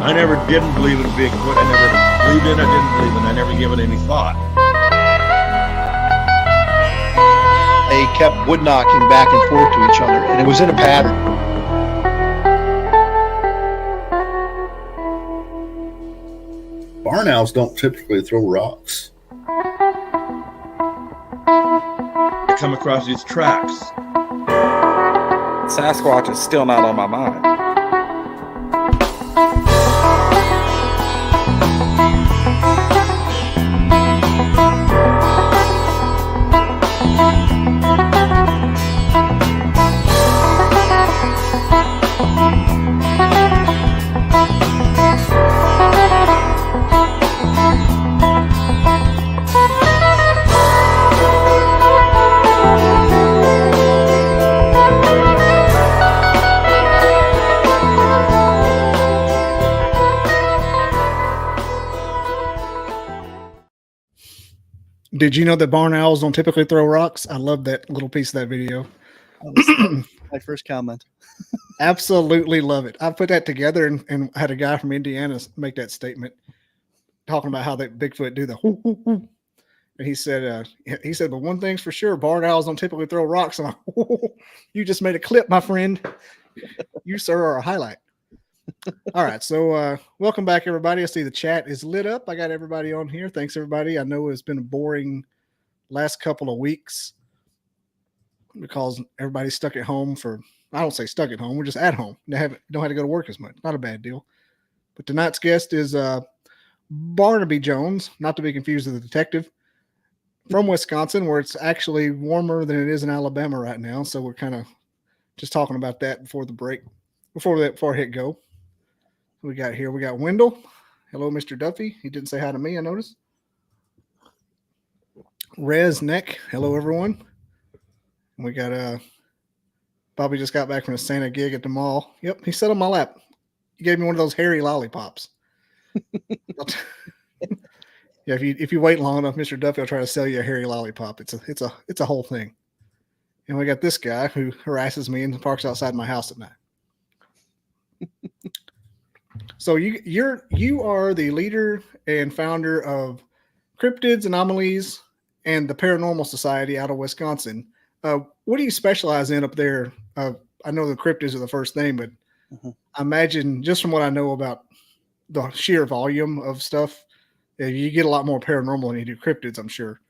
I never didn't believe in Bigfoot. I never believed in it. I didn't believe in it. I never gave it any thought. They kept wood knocking back and forth to each other, and it was in a pattern. Barn owls don't typically throw rocks. I come across these tracks. Sasquatch is still not on my mind. Did you know that barn owls don't typically throw rocks? I love that little piece of that video. My first comment. Absolutely love it. I put that together and had a guy from Indiana make that statement, talking about how that Bigfoot do the whoo, whoo, whoo. And he said, but one thing's for sure, barn owls don't typically throw rocks. I'm like, you just made a clip, my friend. You, sir, are a highlight. All right, so welcome back, everybody. I see the chat is lit up. I got everybody on here. Thanks, everybody. I know it's been a boring last couple of weeks because everybody's stuck at home I don't say stuck at home. We're just at home. They don't have to go to work as much. Not a bad deal. But tonight's guest is Barnaby Jones, not to be confused with the detective, from Wisconsin, where it's actually warmer than it is in Alabama right now. So we're kind of just talking about that before the break, before I hit go. We got Wendell. Hello, Mr. Duffy. He didn't say hi to me, I noticed. Rez Neck. Hello, everyone. And we got Bobby just got back from a Santa gig at the mall. Yep, he sat on my lap. He gave me one of those hairy lollipops. Yeah, if you wait long enough, Mr. Duffy will try to sell you a hairy lollipop. It's a whole thing. And we got this guy who harasses me and parks outside my house at night. So you are the leader and founder of Cryptids, Anomalies, and the Paranormal Society out of Wisconsin. What do you specialize in up there? I know the cryptids are the first thing, but I imagine just from what I know about the sheer volume of stuff, you get a lot more paranormal than you do cryptids, I'm sure.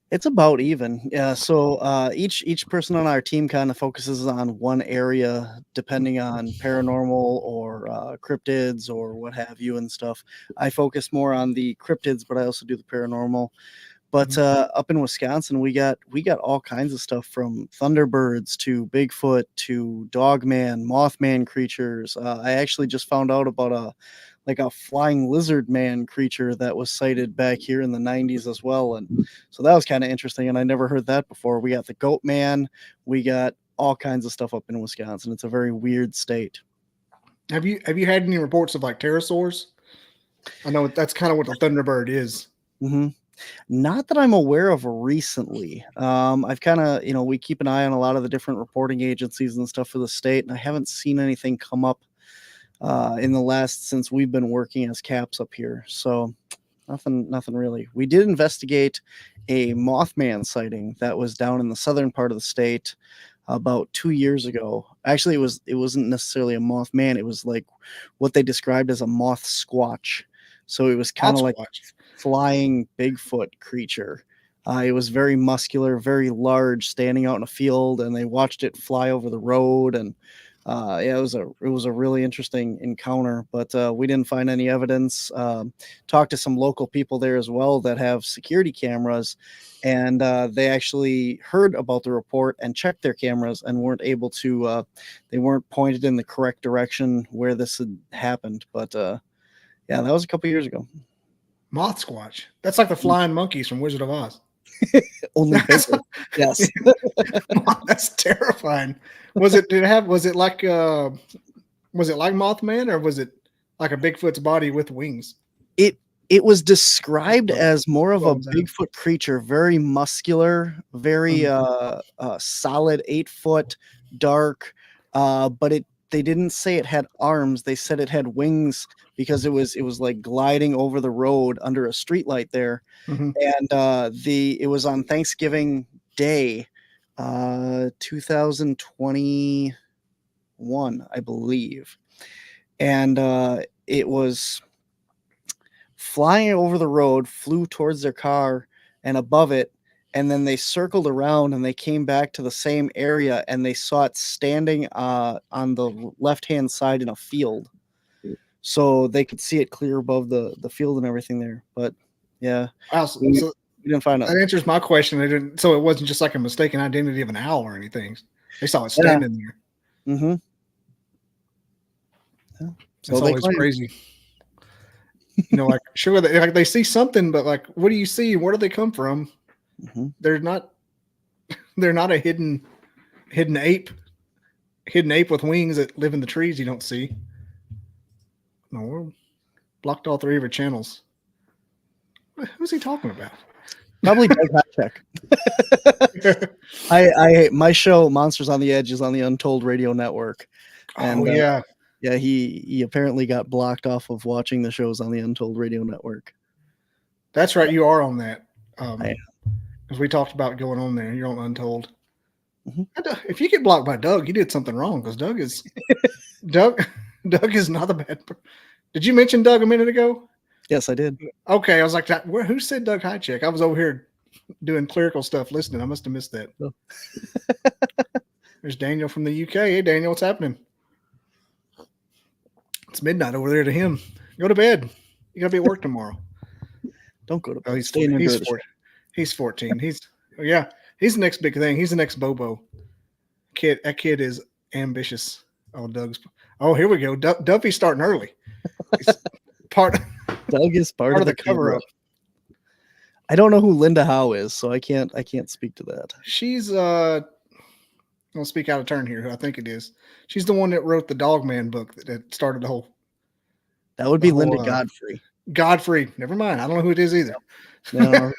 It's about even. Yeah. So each person on our team kind of focuses on one area, depending on paranormal or cryptids or what have you and stuff. I focus more on the cryptids, but I also do the paranormal. But up in Wisconsin, we got all kinds of stuff, from Thunderbirds to Bigfoot to Dogman, Mothman creatures. I actually just found out about a flying lizard man creature that was sighted back here in the 90s as well. And so that was kind of interesting. And I never heard that before. We got the goat man. We got all kinds of stuff up in Wisconsin. It's a very weird state. Have you had any reports of like pterosaurs? I know that's kind of what the Thunderbird is. Mm-hmm. Not that I'm aware of recently. I've kind of, we keep an eye on a lot of the different reporting agencies and stuff for the state, and I haven't seen anything come up since we've been working as caps up here. So nothing really. We did investigate a Mothman sighting that was down in the southern part of the state about 2 years ago. Actually, it wasn't necessarily a Mothman. It was like what they described as a moth squatch. So it was kind of like flying Bigfoot creature. It was very muscular, very large, standing out in a field, and they watched it fly over the road. And it was a really interesting encounter, but we didn't find any evidence. Talked to some local people there as well that have security cameras, and they actually heard about the report and checked their cameras and weren't able to. They weren't pointed in the correct direction where this had happened. But yeah, that was a couple years ago. Moth Squatch. That's like the flying monkeys from Wizard of Oz. Only bigger. Yes. That's terrifying. Was it like Mothman, or was it like a Bigfoot's body with wings? It was described as more of a Bigfoot creature, very muscular, very solid, 8 foot, dark, but they didn't say it had arms. They said it had wings because it was like gliding over the road under a streetlight there. Mhm. And it was on Thanksgiving Day, 2021, I believe. And it was flying over the road, flew towards their car and above it, and then they circled around and they came back to the same area and they saw it standing on the left-hand side in a field. So they could see it clear above the field and everything there. But yeah, So we didn't find out. that answers my question. They didn't, so it wasn't just like a mistaken identity of an owl or anything. They saw it standing there. Mm-hmm. Yeah. So It's always crazy. You know, like sure, they see something, but like, what do you see? Where do they come from? Mm-hmm. They're not a hidden ape with wings that live in the trees you don't see. No, we're blocked all 3 of our channels. Who's he talking about? Probably Doug High-Tech. My show Monsters on the Edge is on the Untold Radio Network. And yeah. Yeah, he apparently got blocked off of watching the shows on the Untold Radio Network. That's right, you are on that. I am. Because we talked about going on there. You're on Untold. Mm-hmm. If you get blocked by Doug, you did something wrong. Because Doug is Doug is not a bad. Did you mention Doug a minute ago? Yes, I did. Okay, I was like, who said Doug High-Tech? I was over here doing clerical stuff, listening. I must have missed that. Oh. There's Daniel from the UK. Hey, Daniel, what's happening? It's midnight over there to him. Go to bed. You gotta be at work tomorrow. Don't go to bed. Oh, he's 14. He's 14. He's the next big thing. He's the next Bobo. That kid is ambitious. Oh, here we go. Duffy's starting early. Doug is part of the cover up. I don't know who Linda Howe is, so I can't speak to that. She's I'll speak out of turn here. Who I think it is. She's the one that wrote the Dogman book that started the whole. That would be Linda Godfrey. Godfrey. Never mind. I don't know who it is either. No.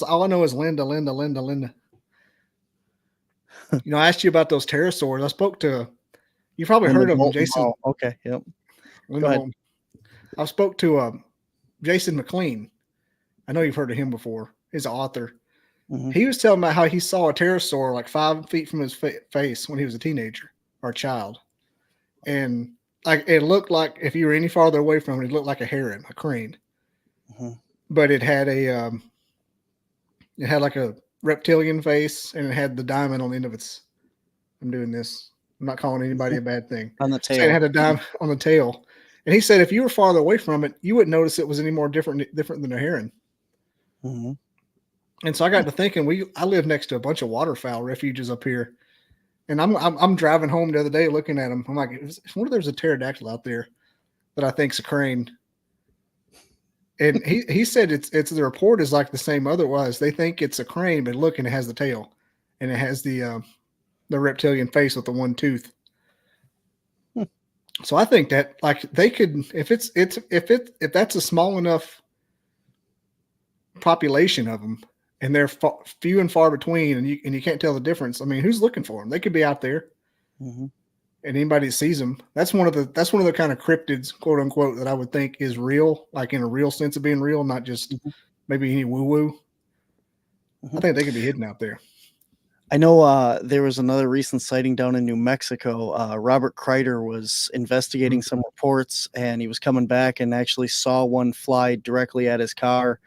All I know is Linda. You know, I asked you about those pterosaurs. I spoke to. You probably heard of them, Jason. Oh, okay. Yep. Go ahead. I spoke to Jason McLean. I know you've heard of him before. He's an author. Mm-hmm. He was telling about how he saw a pterosaur like 5 feet from his face when he was a teenager or a child, and like it looked like if you were any farther away from it, it looked like a heron, a crane, mm-hmm. but it had like a reptilian face and it had the diamond on the end of its. I'm doing this. I'm not calling anybody a bad thing. On the tail. It had a diamond on the tail, and he said if you were farther away from it, you wouldn't notice it was any more different than a heron. Mm-hmm. And so I got to thinking, I live next to a bunch of waterfowl refuges up here, and I'm driving home the other day looking at them. I'm like, what if there's a pterodactyl out there that I think's a crane? And he said it's the report is like the same otherwise. They think it's a crane, but look, and it has the tail, and it has the reptilian face with the one tooth. So I think that like they could, if that's a small enough population of them, and they're few and far between, and you can't tell the difference. I mean, who's looking for them? They could be out there, mm-hmm. and anybody that sees them. That's one of the kind of cryptids, quote unquote, that I would think is real, like in a real sense of being real, not just maybe any woo woo. Mm-hmm. I think they could be hidden out there. I know there was another recent sighting down in New Mexico. Robert Kreider was investigating some reports, and he was coming back and actually saw one fly directly at his car.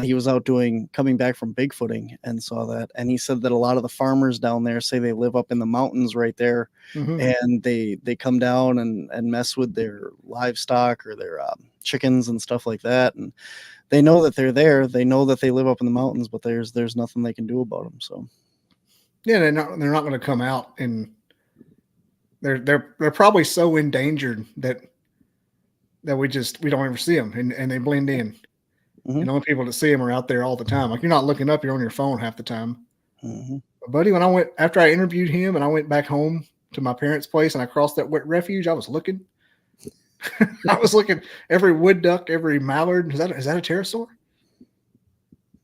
He was out coming back from bigfooting and saw that. And he said that a lot of the farmers down there say they live up in the mountains right there, mm-hmm. and they come down and mess with their livestock or their chickens and stuff like that. And they know that they're there. They know that they live up in the mountains, but there's nothing they can do about them. So. Yeah, they're not going to come out, and they're probably so endangered that we don't ever see them, and they blend in. Mm-hmm. And the only people that see them are out there all the time. Like you're not looking up, you're on your phone half the time. Mm-hmm. But buddy, after I interviewed him and I went back home to my parents' place and I crossed that refuge, I was looking. I was looking every wood duck, every mallard. Is that a pterosaur?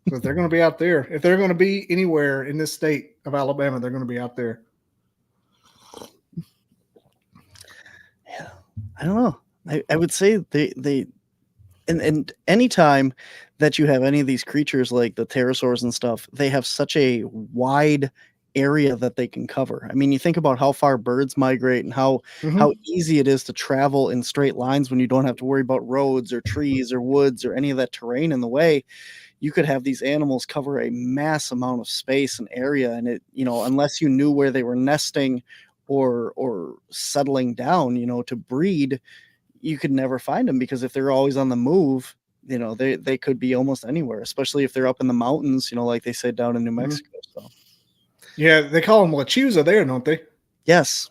But they're going to be out there. If they're going to be anywhere in this state of Alabama, they're going to be out there. I don't know. I would say they and anytime that you have any of these creatures like the pterosaurs and stuff, they have such a wide area that they can cover. I mean, you think about how far birds migrate and how easy it is to travel in straight lines when you don't have to worry about roads or trees or woods or any of that terrain in the way. You could have these animals cover a mass amount of space and area, and it, unless you knew where they were nesting or settling down, to breed, you could never find them, because if they're always on the move, they could be almost anywhere, especially if they're up in the mountains, like they said down in New Mexico. So Yeah, they call them lechuza there, don't they? yes.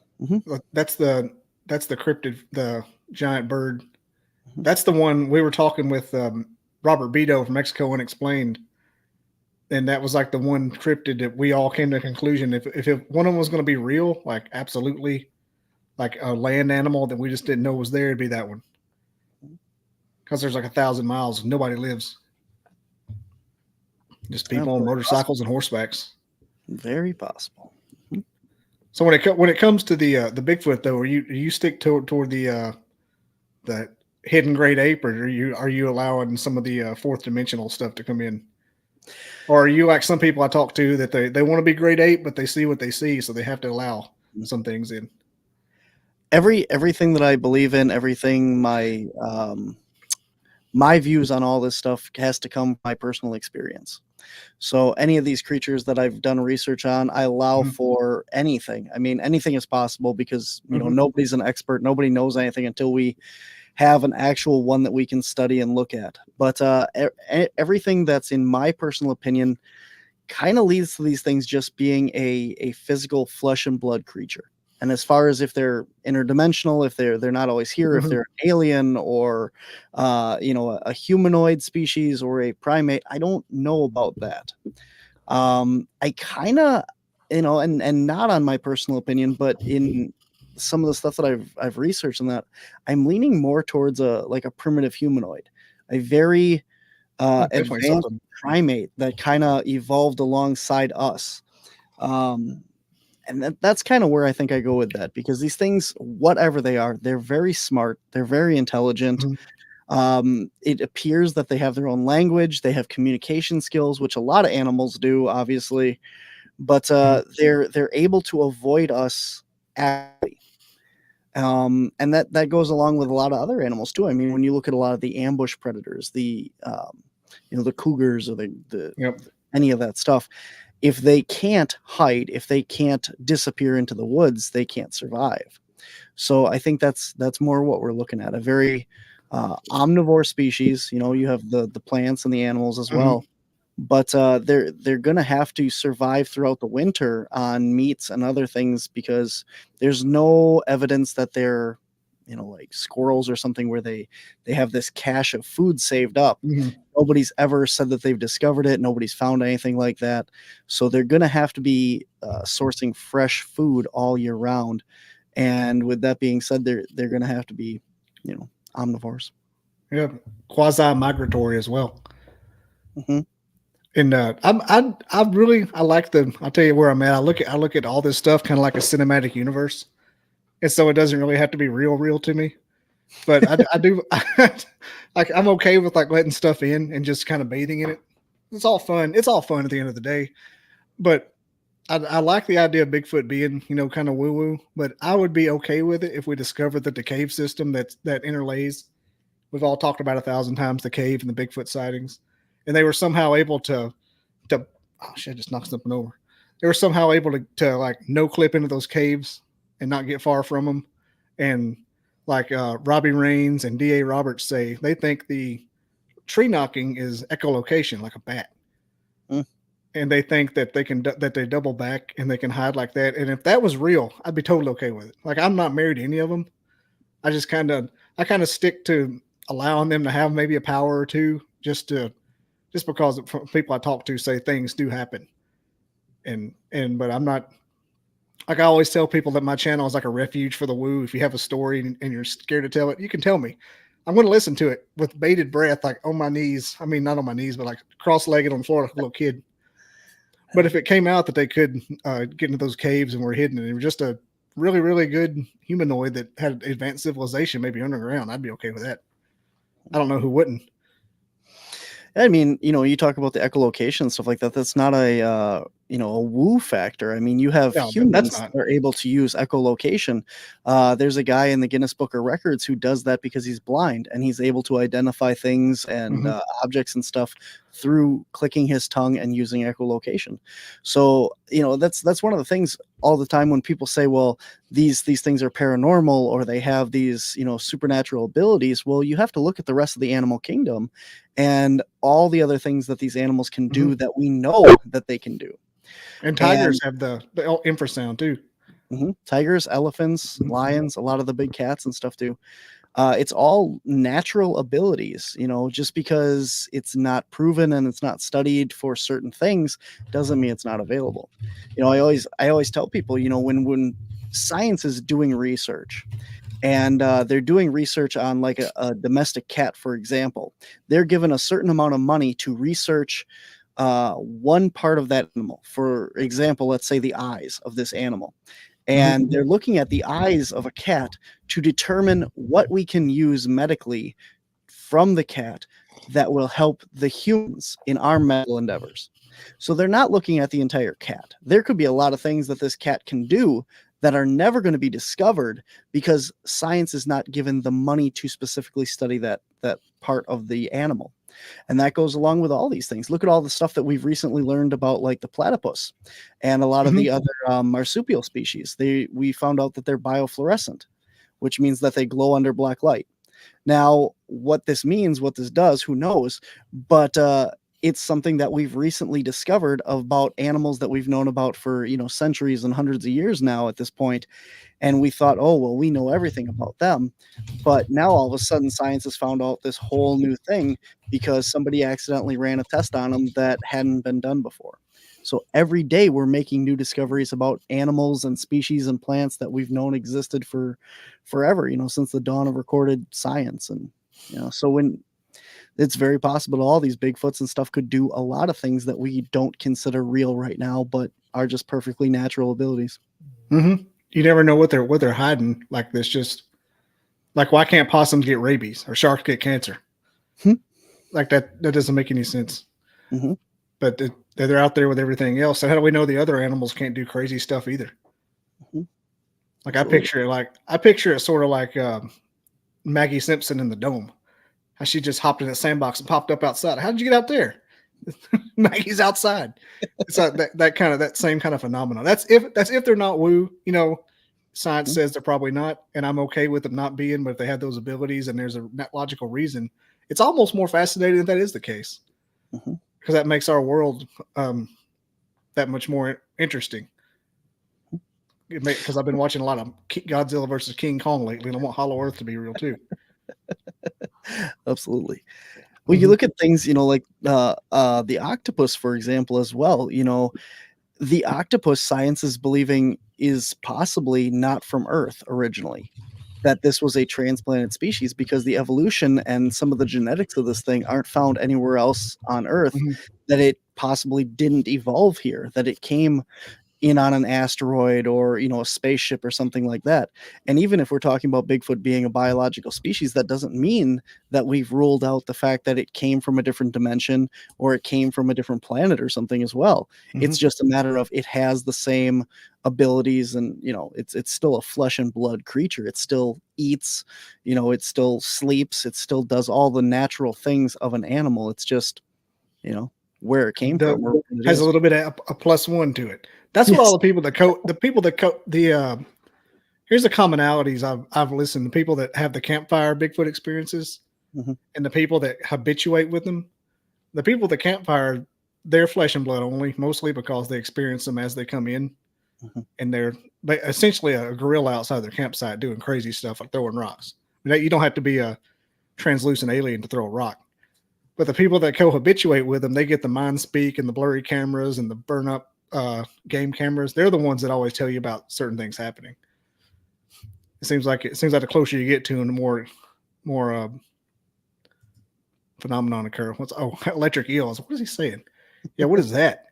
That's the cryptid, the giant bird. That's the one we were talking with Robert Beto from Mexico Unexplained, and that was like the one cryptid that we all came to a conclusion, if one of them was going to be real, like absolutely, like a land animal that we just didn't know was there, it'd be that one, because there's like 1,000 miles and nobody lives, just people on motorcycles and horsebacks. Very possible. So when it comes to the Bigfoot though, are you stick toward the hidden great ape, or are you allowing some of the fourth dimensional stuff to come in? Or are you like some people I talk to that they want to be great ape, but they see what they see, so they have to allow some things in? Everything that I believe in, everything my views on all this stuff has to come from my personal experience. So any of these creatures that I've done research on, I allow for anything. I mean, anything is possible, because nobody's an expert, nobody knows anything until we have an actual one that we can study and look at. But everything that's, in my personal opinion, kind of leads to these things just being a physical flesh and blood creature. And as far as if they're interdimensional, if they're not always here, if they're an alien or a humanoid species or a primate, I don't know about that. I kind of, and not on my personal opinion, but in some of the stuff that I've researched on that, I'm leaning more towards a primitive humanoid, a very advanced primate that kind of evolved alongside us. And that's kind of where I think I go with that, because these things, whatever they are, they're very smart, they're very intelligent. It appears that they have their own language, they have communication skills, which a lot of animals do, obviously, but they're able to avoid us actively. And that goes along with a lot of other animals too. I mean, when you look at a lot of the ambush predators, the cougars or any of that stuff, if they can't hide, if they can't disappear into the woods, they can't survive. So I think that's more what we're looking at, a very omnivore species. You have the plants and the animals as well, but they're going to have to survive throughout the winter on meats and other things, because there's no evidence that they're like squirrels or something where they have this cache of food saved up. Nobody's ever said that they've discovered it. Nobody's found anything like that. So they're going to have to be sourcing fresh food all year round. And with that being said, they're going to have to be, omnivores. Yeah, quasi-migratory as well. And I like I'll tell you where I'm at. I look at all this stuff kind of like a cinematic universe. And so it doesn't really have to be real to me, but I do like, I'm okay with like letting stuff in and just kind of bathing in it. It's all fun. It's all fun at the end of the day, but I like the idea of Bigfoot being, kind of woo woo, but I would be okay with it if we discovered that the cave system that interlays, we've all talked about 1,000 times, the cave and the Bigfoot sightings, and they were somehow able to, oh shit, I just knocked something over. They were somehow able to like no clip into those caves and not get far from them. And like Robbie Raines and D.A. Roberts say, they think the tree knocking is echolocation, like a bat. And they think that they double back and they can hide like that. And if that was real, I'd be totally okay with it. Like, I'm not married to any of them. I just kind of stick to allowing them to have maybe a power or two, just because people I talk to say things do happen. But I'm not, like I always tell people that my channel is like a refuge for the woo. If you have a story and you're scared to tell it, you can tell me. I'm going to listen to it with bated breath, like on my knees. I mean, not on my knees, but like cross-legged on the floor like a little kid. But if it came out that they could get into those caves and were hidden, and it was just a really, really good humanoid that had advanced civilization, maybe underground, I'd be okay with that. I don't know who wouldn't. I mean, you talk about the echolocation and stuff like that. That's not a woo factor. I mean, you have No, that's humans not. that are able to use echolocation. There's a guy in the Guinness Book of Records who does that because he's blind and he's able to identify things and Mhm. objects and stuff through clicking his tongue and using echolocation. So, that's one of the things all the time when people say, well, these things are paranormal or they have these, supernatural abilities. Well, you have to look at the rest of the animal kingdom and all the other things that these animals can do that we know that they can do. And tigers have the infrasound too. Tigers, elephants, Mhm. lions, a lot of the big cats and stuff too. It's all natural abilities, just because it's not proven and it's not studied for certain things doesn't mean it's not available. I always tell people, when science is doing research and they're doing research on like a domestic cat, for example, they're given a certain amount of money to research one part of that animal. For example, let's say the eyes of this animal. And they're looking at the eyes of a cat to determine what we can use medically from the cat that will help the humans in our medical endeavors. So they're not looking at the entire cat. There could be a lot of things that this cat can do that are never going to be discovered because science is not given the money to specifically study that part of the animal. And that goes along with all these things. Look at all the stuff that we've recently learned about, like the platypus and a lot of the other marsupial species. We found out that they're biofluorescent, which means that they glow under black light. Now, what this means, what this does, who knows? But it's something that we've recently discovered about animals that we've known about for centuries and hundreds of years now at this point. And we thought, oh well, we know everything about them. But now all of a sudden, science has found out this whole new thing because somebody accidentally ran a test on them that hadn't been done before. So every day we're making new discoveries about animals and species and plants that we've known existed for forever, since the dawn of recorded science. And, so when it's very possible all these Bigfoots and stuff could do a lot of things that we don't consider real right now, but are just perfectly natural abilities. You never know what they're hiding. Like this, just like why can't possums get rabies or sharks get cancer? Like that doesn't make any sense. But they're out there with everything else. So how do we know the other animals can't do crazy stuff either? Like I picture it sort of like Maggie Simpson in the Dome. How she just hopped in a sandbox and popped up outside. How did you get out there? Maggie's outside. It's like that same kind of phenomenon. That's if they're not woo. Science says they're probably not, and I'm okay with them not being. But if they have those abilities and there's a logical reason, it's almost more fascinating if that is the case, because that makes our world that much more interesting. Because I've been watching a lot of Godzilla versus King Kong lately, and I want Hollow Earth to be real too. Absolutely. Well, you look at things, like the octopus, for example, as well. The octopus, science is believing is possibly not from Earth originally, that this was a transplanted species because the evolution and some of the genetics of this thing aren't found anywhere else on Earth, that it possibly didn't evolve here, that it came in on an asteroid or a spaceship or something like that. And even if we're talking about Bigfoot being a biological species, that doesn't mean that we've ruled out the fact that it came from a different dimension or it came from a different planet or something as well. It's just a matter of it has the same abilities, and it's still a flesh and blood creature. It still eats, it still sleeps, it still does all the natural things of an animal. It's just where it came from, or it has is. a little bit of a plus one to it. That's what all the people here's the commonalities I've listened to people that have the campfire Bigfoot experiences and the people that habituate with them. The people at the campfire, they're flesh and blood only, mostly because they experience them as they come in, and they're essentially a gorilla outside their campsite doing crazy stuff like throwing rocks. You don't have to be a translucent alien to throw a rock. But the people that co-habituate with them, they get the mind speak and the blurry cameras and the burn up game cameras. They're the ones that always tell you about certain things happening. It seems like the closer you get to them, the more phenomenon occur. Electric eels? What is he saying? Yeah, what is that?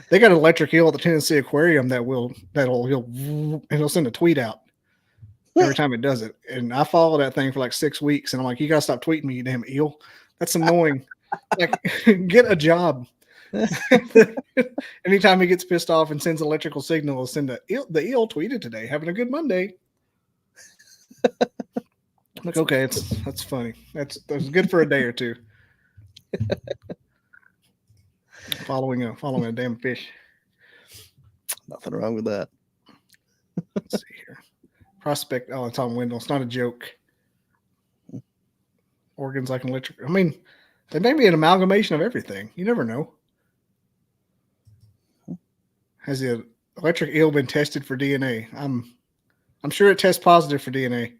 They got an electric eel at the Tennessee Aquarium he'll send a tweet out every time it does it. And I follow that thing for like 6 weeks, and I'm like, you gotta stop tweeting me, you damn eel. That's annoying. Like, get a job. Anytime he gets pissed off and sends electrical signal, he'll send the eel tweeted today, having a good Monday. I'm like, okay, that's funny. That's good for a day or two. Following a damn fish. Nothing wrong with that. Let's see here. Prospect. Oh, it's on Wendell. It's not a joke. Organs like an electric. I mean, they may be an amalgamation of everything. You never know. Has the electric eel been tested for DNA? I'm sure it tests positive for DNA.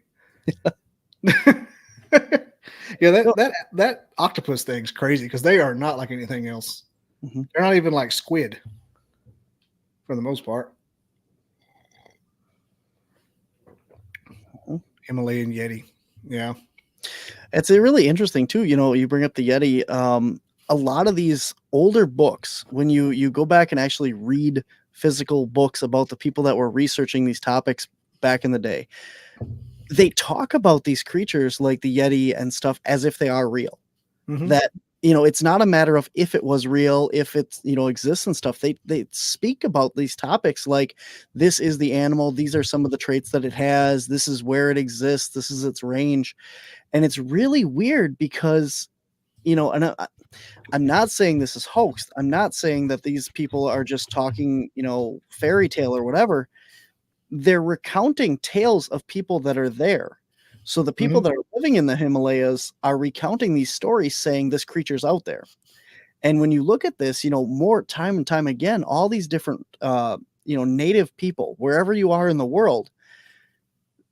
Yeah, that octopus thing's crazy because they are not like anything else. Mm-hmm. They're not even like squid for the most part. Himalayan Yeti. Yeah. It's really interesting too. You bring up the Yeti. A lot of these older books, when you go back and actually read physical books about the people that were researching these topics back in the day, they talk about these creatures like the Yeti and stuff as if they are real. Mm-hmm. That, it's not a matter of if it was real, if it's, exists and stuff. They speak about these topics like this is the animal. These are some of the traits that it has. This is where it exists. This is its range. And it's really weird because, and I'm not saying this is hoaxed. I'm not saying that these people are just talking, fairy tale or whatever. They're recounting tales of people that are there. So the people that are living in the Himalayas are recounting these stories saying this creature's out there. And when you look at this, more time and time again, all these different, native people, wherever you are in the world,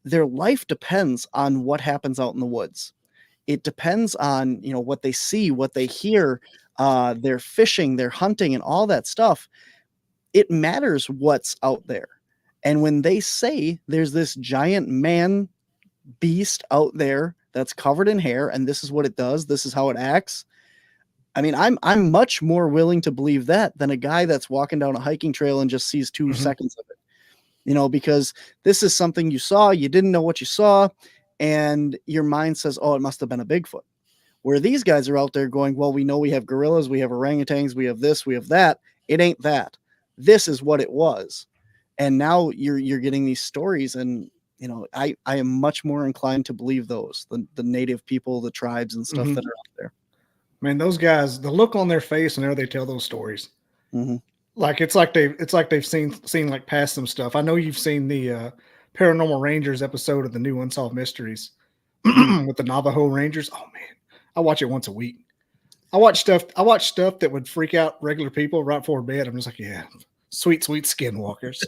their life depends on what happens out in the woods. It depends on, what they see, what they hear, their fishing, their hunting, and all that stuff. It matters what's out there. And when they say there's this giant man beast out there that's covered in hair, and this is what it does, this is how it acts. I mean, I'm much more willing to believe that than a guy that's walking down a hiking trail and just sees 2 seconds of it. Because this is something you saw, you didn't know what you saw, and your mind says, oh, it must have been a Bigfoot. Where these guys are out there going, well, we know we have gorillas, we have orangutans, we have this, we have that. It ain't that. This is what it was. And now you're getting these stories, and I am much more inclined to believe those, the native people, the tribes and stuff that are out there. Man, those guys, the look on their face whenever they tell those stories, like it's like they've seen like past some stuff. I know you've seen the Paranormal Rangers episode of the new Unsolved Mysteries with the Navajo Rangers. Oh man, I watch it once a week. I watch stuff that would freak out regular people right before bed. I'm just like, yeah, sweet skinwalkers.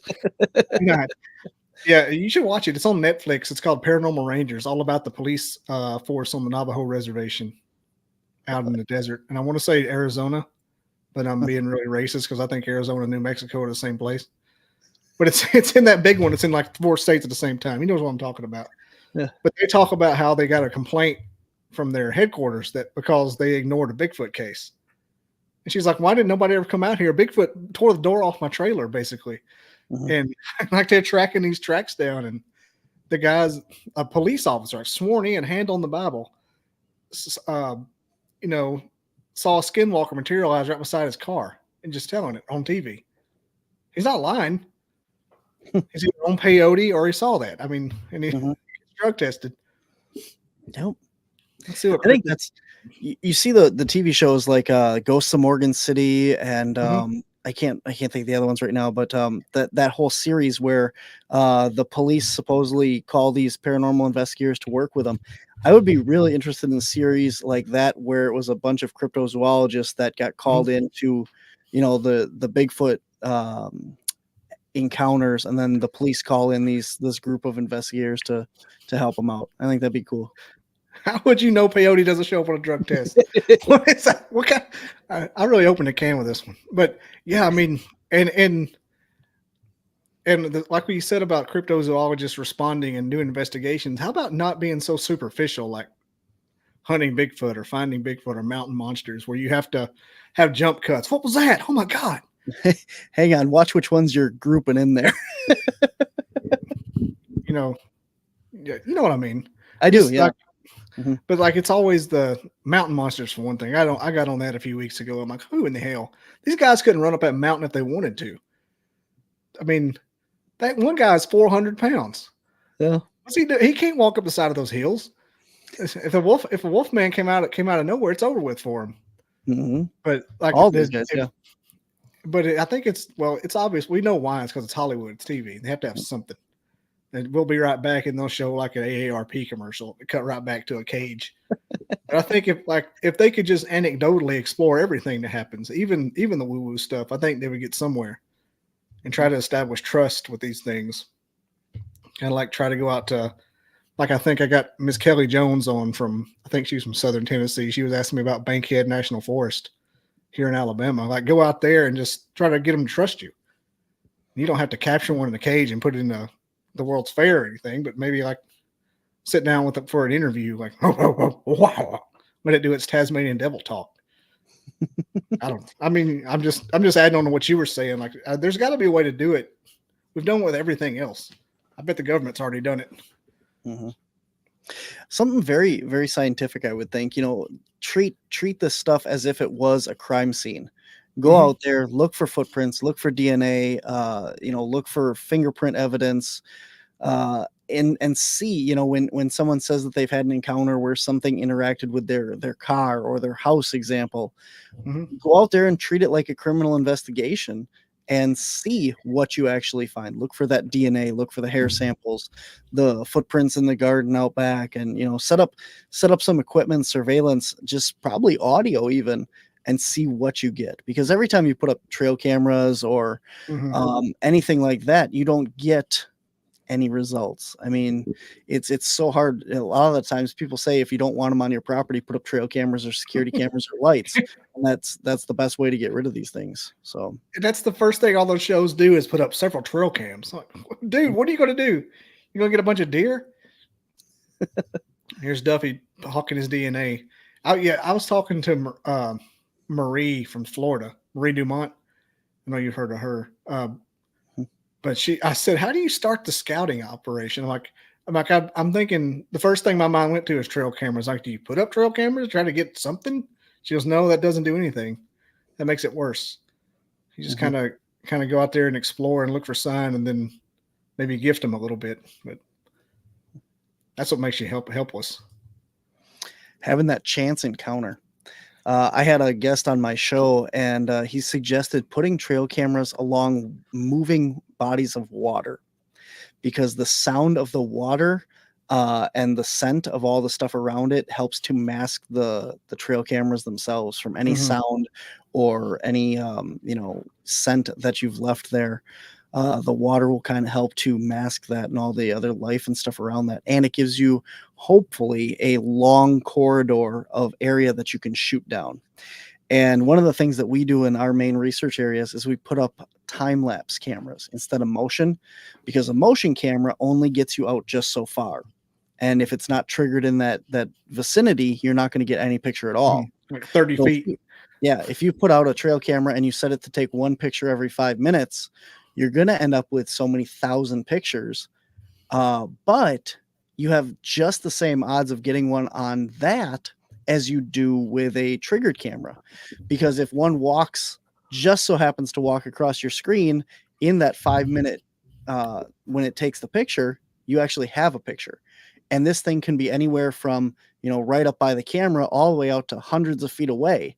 Not. Yeah, you should watch it. It's on Netflix. It's called Paranormal Rangers, all about the police force on the Navajo reservation out in the desert. And I want to say Arizona, but I'm being really racist because I think Arizona and New Mexico are the same place. But it's in that big one. It's in like 4 states at the same time. You know what I'm talking about. Yeah. But they talk about how they got a complaint from their headquarters that because they ignored a Bigfoot case. And she's like, why didn't nobody ever come out here? Bigfoot tore the door off my trailer, basically. And like they're tracking these tracks down, and the guy's a police officer, sworn in, hand on the Bible, saw a skinwalker materialize right beside his car and just telling it on TV. He's not lying. He's either on peyote or he saw that. I mean, and he's drug tested. Nope. Let's see what I think that's you see the TV shows like Ghosts of Morgan City and I can't think of the other ones right now, but that whole series where the police supposedly call these paranormal investigators to work with them. I would be really interested in a series like that where it was a bunch of cryptozoologists that got called into, the Bigfoot encounters, and then the police call in this group of investigators to help them out. I think that'd be cool. How would you know peyote doesn't show up on a drug test? What is that? What kind? I really opened a can with this one, but yeah, I mean, and like what you said about cryptozoologists responding and doing investigations. How about not being so superficial, like hunting Bigfoot or finding Bigfoot or mountain monsters, where you have to have jump cuts? What was that? Oh my god! Hang on, watch which ones you're grouping in there. You know, yeah, you know what I mean. I do, Just yeah. like- Mhm. But like it's always the mountain monsters for one thing. I got on that a few weeks ago. I'm like, who in the hell? These guys couldn't run up that mountain if they wanted to. I mean, that one guy's 400 pounds. Yeah. What's he do? He can't walk up the side of those hills. If a wolf man came out of nowhere, it's over with for him. hmm But like All these guys, yeah. But I think it's obvious. We know why. It's because it's Hollywood. It's TV. They have to have something. And we'll be right back, and they'll show like an AARP commercial. Cut right back to a cage. But I think if they could just anecdotally explore everything that happens, even the woo woo stuff, I think they would get somewhere and try to establish trust with these things. Kind of like try to go out to, like I think I got Miss Kelly Jones on from, I think she's from Southern Tennessee. She was asking me about Bankhead National Forest here in Alabama. Like go out there and just try to get them to trust you. You don't have to capture one in a cage and put it in the World's Fair or anything, but maybe like sit down with it for an interview, like, wow, let it do its Tasmanian devil talk. I'm just adding on to what you were saying. Like, there's got to be a way to do it. We've done it with everything else. I bet the government's already done it. Mm-hmm. Something very, very scientific, I would think. Treat this stuff as if it was a crime scene. Go out there, look for footprints, look for DNA, look for fingerprint evidence, and see, when someone says that they've had an encounter where something interacted with their car or their house example, go out there and treat it like a criminal investigation and see what you actually find. Look for that DNA, look for the hair samples, the footprints in the garden out back, and set up some equipment, surveillance, just probably audio even, and see what you get. Because every time you put up trail cameras or anything like that, you don't get any results. I mean, it's so hard. A lot of the times people say if you don't want them on your property, put up trail cameras or security cameras or lights. And that's the best way to get rid of these things. So that's the first thing all those shows do is put up several trail cams. Like, dude, what are you going to do? You going to get a bunch of deer? Here's Duffy hawking his DNA. I was talking to Marie from Florida, Marie Dumont. I know you've heard of her. But I said, how do you start the scouting operation? I'm thinking the first thing my mind went to is trail cameras. Like, do you put up trail cameras, try to get something? She goes, no, that doesn't do anything. That makes it worse. You just kind of go out there and explore and look for sign, and then maybe gift them a little bit. But that's what makes you helpless. Having that chance encounter. I had a guest on my show, and he suggested putting trail cameras along moving bodies of water, because the sound of the water and the scent of all the stuff around it helps to mask the trail cameras themselves from any sound or any scent that you've left there. The water will kind of help to mask that and all the other life and stuff around that. And it gives you hopefully a long corridor of area that you can shoot down. And one of the things that we do in our main research areas is we put up time-lapse cameras instead of motion, because a motion camera only gets you out just so far. And if it's not triggered in that vicinity, you're not going to get any picture at all. Like 30 feet. If you put out a trail camera and you set it to take one picture every 5 minutes, you're going to end up with so many thousand pictures. But you have just the same odds of getting one on that as you do with a triggered camera. Because if one just so happens to walk across your screen in that 5 minute, when it takes the picture, you actually have a picture. And this thing can be anywhere from, right up by the camera all the way out to hundreds of feet away.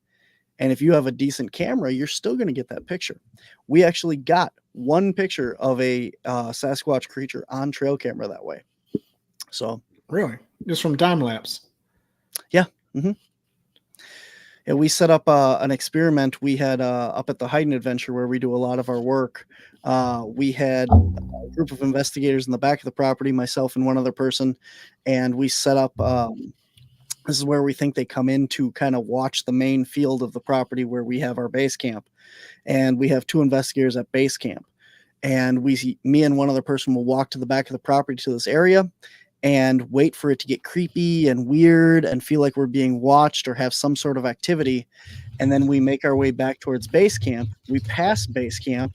And if you have a decent camera, you're still going to get that picture. We actually got one picture of a Sasquatch creature on trail camera that way. So really, just from time lapse. Yeah. And we set up an experiment. We had up at the Hiding Adventure where we do a lot of our work. We had a group of investigators in the back of the property, myself and one other person, and we set up. This is where we think they come in to kind of watch the main field of the property where we have our base camp. And we have 2 investigators at base camp. And me and one other person will walk to the back of the property to this area. and wait for it to get creepy and weird and feel like we're being watched or have some sort of activity. And then we make our way back towards base camp. We pass base camp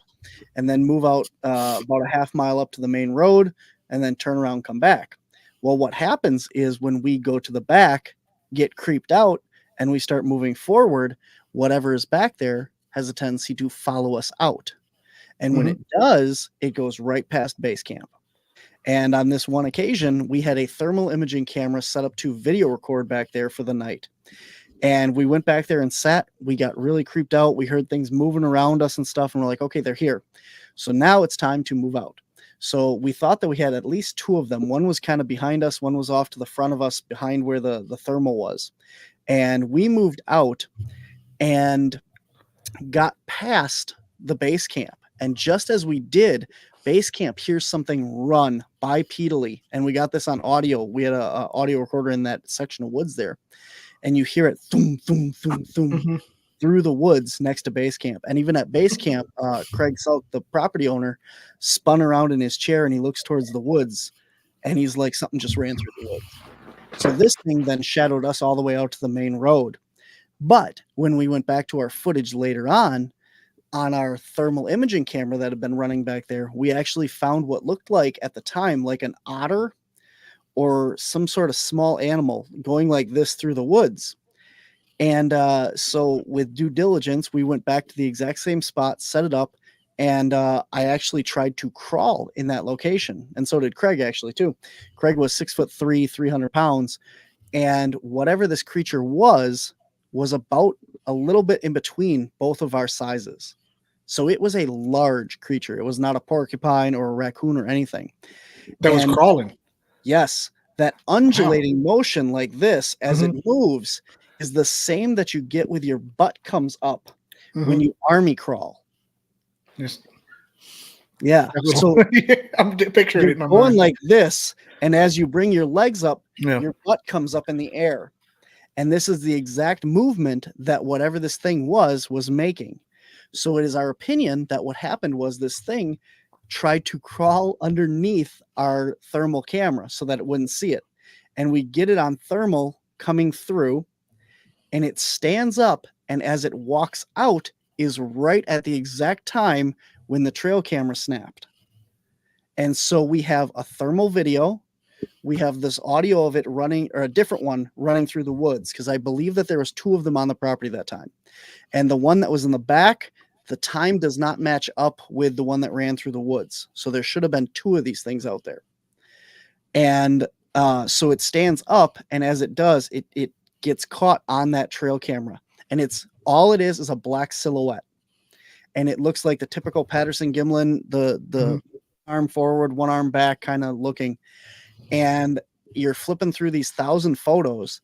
and then move out about a half mile up to the main road and then turn around and come back. Well, what happens is when we go to the back, get creeped out, and we start moving forward, whatever is back there has a tendency to follow us out. And when it does, it goes right past base camp. And on this one occasion, we had a thermal imaging camera set up to video record back there for the night. And we went back there and sat. We got really creeped out. We heard things moving around us and stuff. And we're like, okay, they're here. So now it's time to move out. So we thought that we had at least two of them. One was kind of behind us. One was off to the front of us behind where the thermal was. And we moved out and got past the base camp. And just as we did, base camp hears something run bipedally. And we got this on audio. We had a audio recorder in that section of woods there. And you hear it thum, thum, thum, thum, through the woods next to base camp. And even at base camp, Craig Selk, the property owner, spun around in his chair and he looks towards the woods and he's like, something just ran through the woods. So this thing then shadowed us all the way out to the main road. But when we went back to our footage later on our thermal imaging camera that had been running back there, we actually found what looked like at the time like an otter or some sort of small animal going like this through the woods. And so with due diligence, we went back to the exact same spot, set it up, and I actually tried to crawl in that location. And so did Craig actually too. Craig was 6'3", 300 pounds. And whatever this creature was about a little bit in between both of our sizes. So it was a large creature. It was not a porcupine or a raccoon or anything. That was crawling. Yes. That undulating motion like this as it moves is the same that you get with your butt comes up when you army crawl. Just, yeah. So I'm picturing it in my going mind. like this, and as you bring your legs up, Yeah. your butt comes up in the air. And this is the exact movement that whatever this thing was making. So it is our opinion that what happened was this thing tried to crawl underneath our thermal camera so that it wouldn't see it. And we get it on thermal coming through, and it stands up, and as it walks out is right at the exact time when the trail camera snapped. And so we have a thermal video. We have this audio of it running, or a different one running through the woods, because I believe that there was two of them on the property that time. And the one that was in the back, the time does not match up with the one that ran through the woods. So there should have been two of these things out there. And so it stands up, and as it does, it gets caught on that trail camera. And it's all it is a black silhouette. And it looks like the typical Patterson Gimlin, the arm forward, one arm back kind of looking. And you're flipping through these 1,000 photos,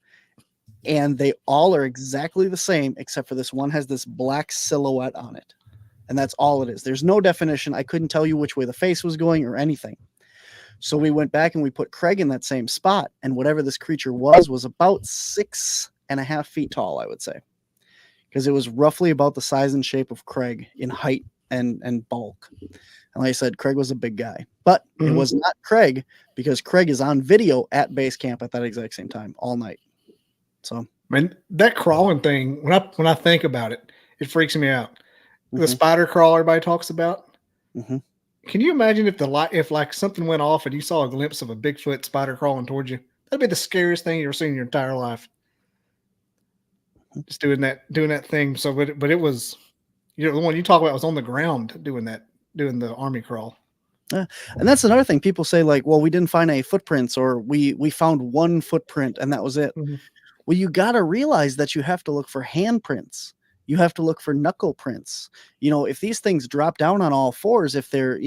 and they all are exactly the same, except for this one has this black silhouette on it. And that's all it is. There's no definition. I couldn't tell you which way the face was going or anything. So we went back and we put Craig in that same spot. And whatever this creature was about 6.5 feet tall, I would say. Because it was roughly about the size and shape of Craig in height and bulk. And like I said, Craig was a big guy. But it was not Craig, because Craig is on video at base camp at that exact same time all night. So, man, that crawling thing, when I think about it, it freaks me out. The spider crawl everybody talks about. Can you imagine if like something went off and you saw a glimpse of a Bigfoot spider crawling towards you? That'd be the scariest thing you've ever seen in your entire life. Just doing that thing. So, but it was, the one you talk about was on the ground doing the army crawl. And that's another thing. People say like, well, we didn't find any footprints, or we found one footprint and that was it. Well, you got to realize that you have to look for handprints. You have to look for knuckle prints. If these things drop down on all fours, if they're,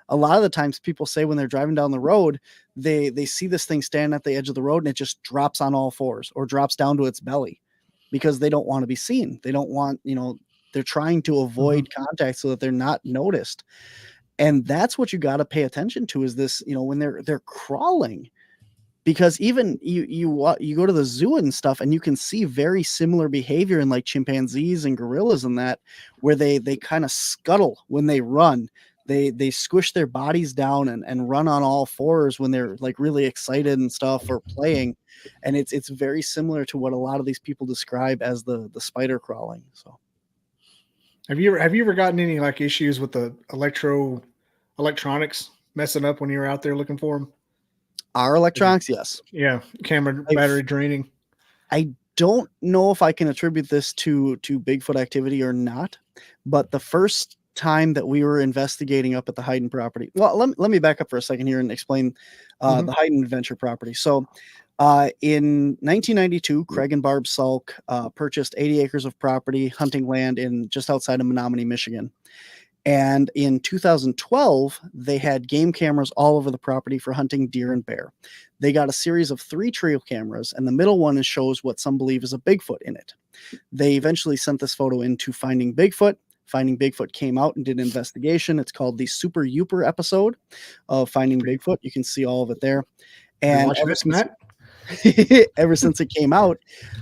a lot of the times people say when they're driving down the road, they see this thing standing at the edge of the road and it just drops on all fours or drops down to its belly because they don't want to be seen. They don't want, they're trying to avoid contact so that they're not noticed. And that's what you got to pay attention to is this, when they're crawling. Because even you go to the zoo and stuff, and you can see very similar behavior in like chimpanzees and gorillas and that, where they kind of scuttle when they run. they squish their bodies down and run on all fours when they're like really excited and stuff or playing, and it's very similar to what a lot of these people describe as the spider crawling. So Have you ever gotten any like issues with the electronics messing up when you were out there looking for them? our electronics, yes. Yeah, camera battery draining. I don't know if I can attribute this to Bigfoot activity or not, but the first time that we were investigating up at the Hayden property, well, let me back up for a second here and explain the Hayden Adventure property. So in 1992, Craig and Barb Salk purchased 80 acres of property, hunting land in just outside of Menominee, Michigan. And in 2012, they had game cameras all over the property for hunting deer and bear. They got a series of 3 trail cameras, and the middle one shows what some believe is a Bigfoot in it. They eventually sent this photo into Finding Bigfoot. Finding Bigfoot came out and did an investigation. It's called the Super Youper episode of Finding Bigfoot. You can see all of it there. And ever since it came out,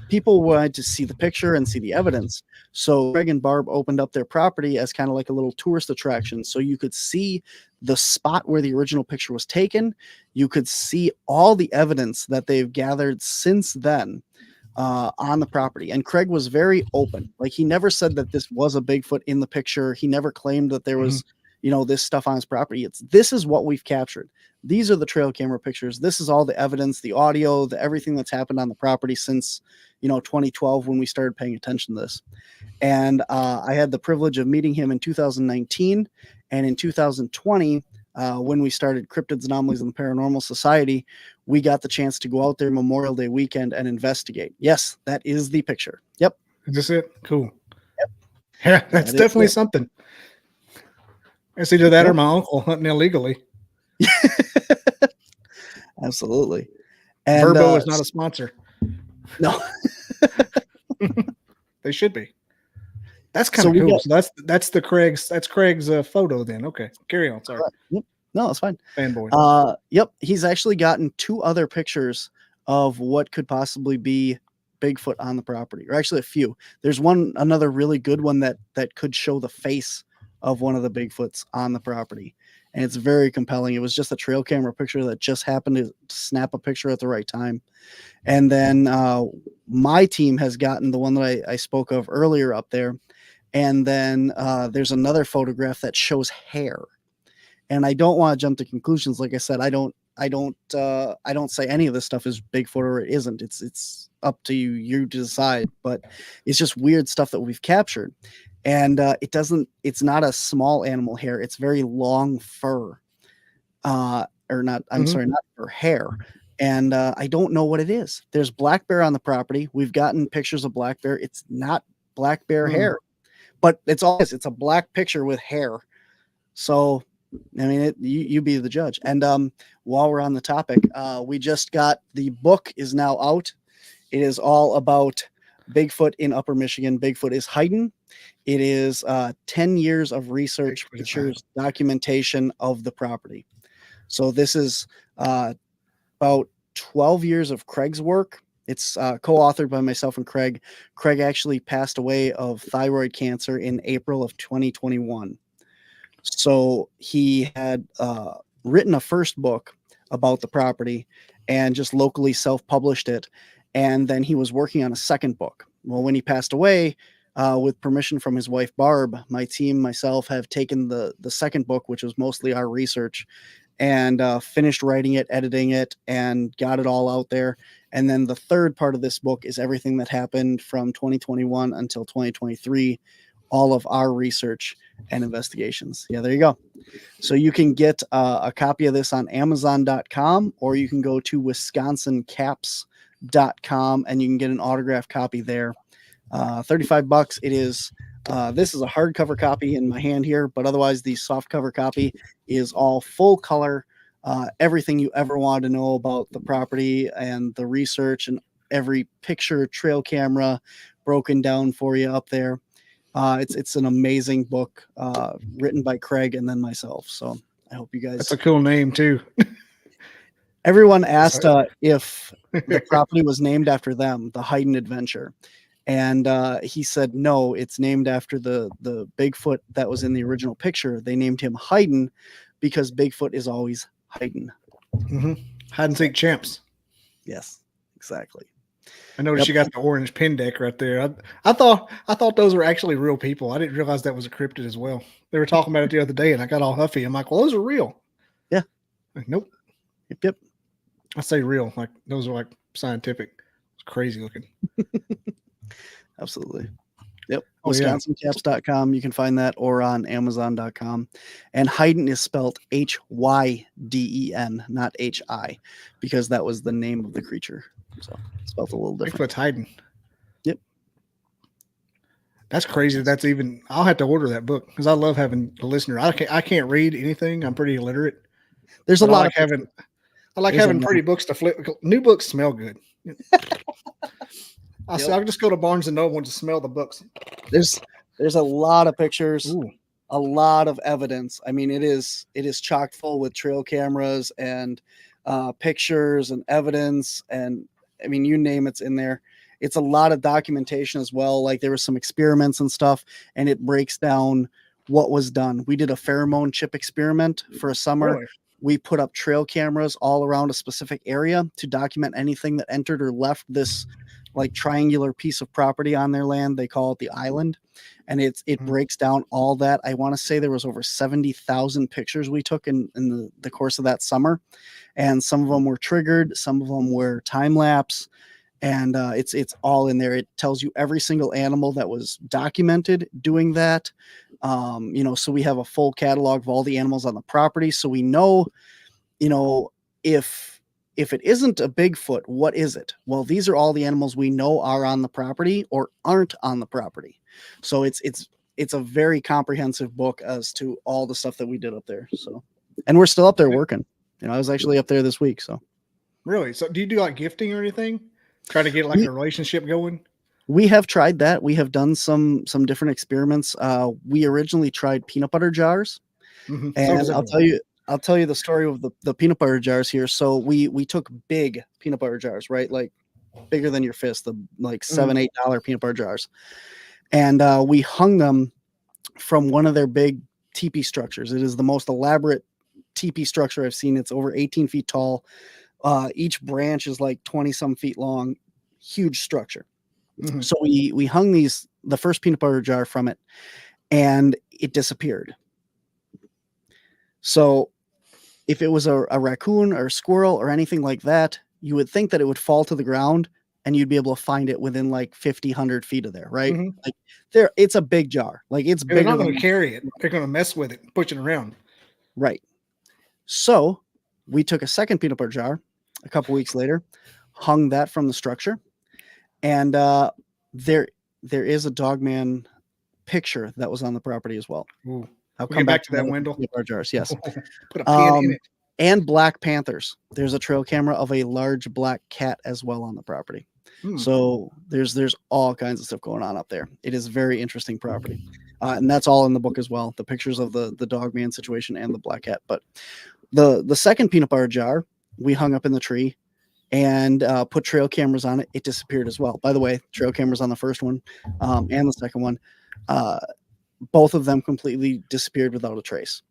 people wanted to see the picture and see the evidence. So Greg and Barb opened up their property as kind of like a little tourist attraction. So you could see the spot where the original picture was taken. You could see all the evidence that they've gathered since then on the property. And Craig was very open. Like, he never said that this was a Bigfoot in the picture. He never claimed that there was, this stuff on his property. This is what we've captured. These are the trail camera pictures. This is all the evidence, the audio, everything that's happened on the property since, 2012 when we started paying attention to this. And I had the privilege of meeting him in 2019. And in 2020, when we started Cryptids, Anomalies, and the Paranormal Society, we got the chance to go out there Memorial Day weekend and investigate. Yes, that is the picture. Yep. Is this it? Cool. Yep. Yeah, that's definitely something. It's either that or my uncle hunting illegally. Absolutely. And Verbo is not a sponsor. No. They should be. That's kind of cool. So that's Craig's photo then. Okay. Carry on. Sorry. Yep. No, it's fine. Fanboy. Yep. He's actually gotten 2 other pictures of what could possibly be Bigfoot on the property, or actually a few. There's another really good one that could show the face of one of the Bigfoots on the property. And it's very compelling. It was just a trail camera picture that just happened to snap a picture at the right time. And then my team has gotten the one that I spoke of earlier up there. And then there's another photograph that shows hair. And I don't want to jump to conclusions. Like I said, I don't say any of this stuff is Bigfoot or it isn't. It's up to you to decide. But it's just weird stuff that we've captured. And it's not a small animal hair. It's very long fur, sorry, not fur, hair. And I don't know what it is. There's black bear on the property. We've gotten pictures of black bear. It's not black bear hair, but it's a black picture with hair. So, I mean, you be the judge. And while we're on the topic, we just got the book is now out. It is all about Bigfoot in Upper Michigan. Bigfoot is Hayden. It is 10 years of research, pictures, documentation of the property. So this is about 12 years of Craig's work. It's co-authored by myself and Craig. Craig actually passed away of thyroid cancer in April of 2021. So he had written a first book about the property and just locally self-published it. And then he was working on a second book. Well, when he passed away, with permission from his wife, Barb, my team, myself, have taken the second book, which was mostly our research, and finished writing it, editing it, and got it all out there. And then the third part of this book is everything that happened from 2021 until 2023, all of our research and investigations. Yeah, there you go. So you can get a copy of this on Amazon.com, or you can go to WisconsinCaps.com and you can get an autographed copy there. $35. It is this is a hardcover copy in my hand here, but otherwise the soft cover copy is all full color, everything you ever wanted to know about the property and the research, and every picture, trail camera broken down for you up there. It's an amazing book written by Craig and then myself. So I hope you guys. That's a cool name too. Everyone asked if the property was named after them, the Hayden Adventure. And he said, no, it's named after the Bigfoot that was in the original picture. They named him Haydn because Bigfoot is always hiding. Mm-hmm. Hide and seek champs. Yes, exactly. I noticed you got the orange pin deck right there. I thought those were actually real people. I didn't realize that was a cryptid as well. They were talking about it the other day, and I got all huffy. I'm like, well, those are real. Yeah. Like, nope. Yep. I say real. Like those are like scientific. It's crazy looking. Absolutely. Yep. Oh, WisconsinCaps.com. You can find that, or on Amazon.com. And Hayden is spelled Hyden, not Hi, because that was the name of the creature. So spelled a little different. Bigfoot's hiding. Yep. That's crazy. That's even. I'll have to order that book because I love having a listener. I can't read anything. I'm pretty illiterate. There's a lot of having. I like having pretty books to flip. New books smell good. I'll just go to Barnes and Noble and just smell the books. There's a lot of pictures, Ooh. a lot of evidence. I mean, it is chock full with trail cameras and pictures and evidence, and I mean, you name it's in there. It's a lot of documentation as well. Like there were some experiments and stuff, and it breaks down what was done. We did a pheromone chip experiment for a summer. Really? We put up trail cameras all around a specific area to document anything that entered or left this like triangular piece of property on their land. They call it the island. And it breaks down all that. I want to say there was over 70,000 pictures we took in the course of that summer. And some of them were triggered. Some of them were time lapse. And it's all in there. It tells you every single animal that was documented doing that. So we have a full catalog of all the animals on the property. So we know, if it isn't a Bigfoot, what is it? Well, these are all the animals we know are on the property or aren't on the property. So it's a very comprehensive book as to all the stuff that we did up there. So, and we're still up there working. I was actually up there this week. So, really? So, do you do like gifting or anything? Try to get like a relationship going? We have tried that. We have done some different experiments. We originally tried peanut butter jars, and I'll tell you the story of the peanut butter jars here. So we took big peanut butter jars, right? Like bigger than your fist, the like $7-8 peanut butter jars. And we hung them from one of their big teepee structures. It is the most elaborate teepee structure I've seen. It's over 18 feet tall. Each branch is like 20 some feet long, huge structure. Mm-hmm. So we hung the first peanut butter jar from it, and it disappeared. So if it was a raccoon or a squirrel or anything like that, you would think that it would fall to the ground and you'd be able to find it within like 50, 100 feet of there, right? Mm-hmm. Like it's a big jar. Like it's bigger. They're not going to carry it. They're going to mess with it, push it around. Right. So we took a second peanut butter jar a couple weeks later, hung that from the structure, and there is a Dogman picture that was on the property as well. Ooh. I'll come back to that window. Jars, yes. Put a pin in it. And black panthers. There's a trail camera of a large black cat as well on the property. So there's all kinds of stuff going on up there. It is very interesting property. And that's all in the book as well. The pictures of the Dogman situation and the black cat. But the second peanut butter jar we hung up in the tree and put trail cameras on it. It disappeared as well. By the way, trail cameras on the first one and the second one. Both of them completely disappeared without a trace.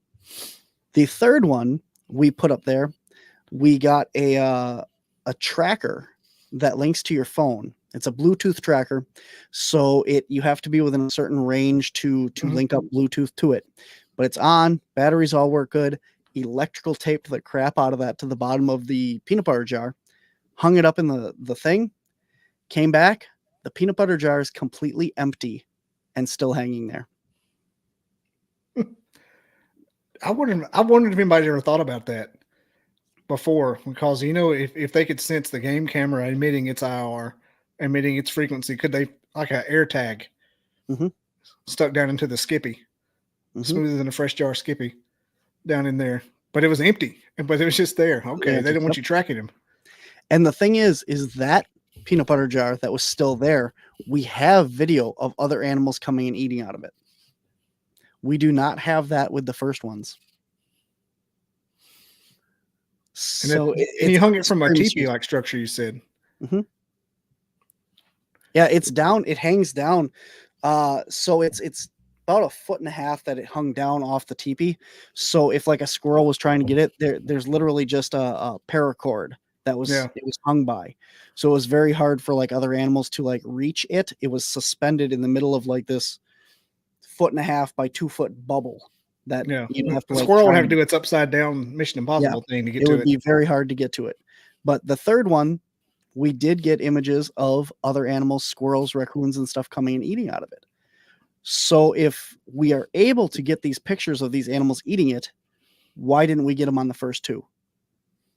The third one we put up there, we got a tracker that links to your phone. It's a Bluetooth tracker, so you have to be within a certain range to link up Bluetooth to it. But it's on, batteries all work good. Electrical taped the crap out of that to the bottom of the peanut butter jar, hung it up in the thing, came back. The peanut butter jar is completely empty and still hanging there. I wondered if anybody ever thought about that before, because if they could sense the game camera emitting its IR, emitting its frequency, could they like an air tag stuck down into the Skippy, smoother than a fresh jar Skippy down in there? But it was empty, but it was just there. Okay, they didn't want you tracking him. And the thing is that peanut butter jar that was still there, we have video of other animals coming and eating out of it. We do not have that with the first ones. So and you hung it from a teepee-like structure, you said. Yeah, it's down. It hangs down. So it's about 1.5 feet that it hung down off the teepee. So if like a squirrel was trying to get it, there's literally just a paracord that Yeah. it was hung by. So it was very hard for like other animals to like reach it. It was suspended in the middle of like this 1.5 by 2 foot bubble that Yeah. you'd have to The like squirrel would try have to and- do its upside down Mission Impossible thing to get it to would it. be very hard to get to it. But the third one, we did get images of other animals, squirrels, raccoons, and stuff coming and eating out of it. So if we are able to get these pictures of these animals eating it, why didn't we get them on the first two?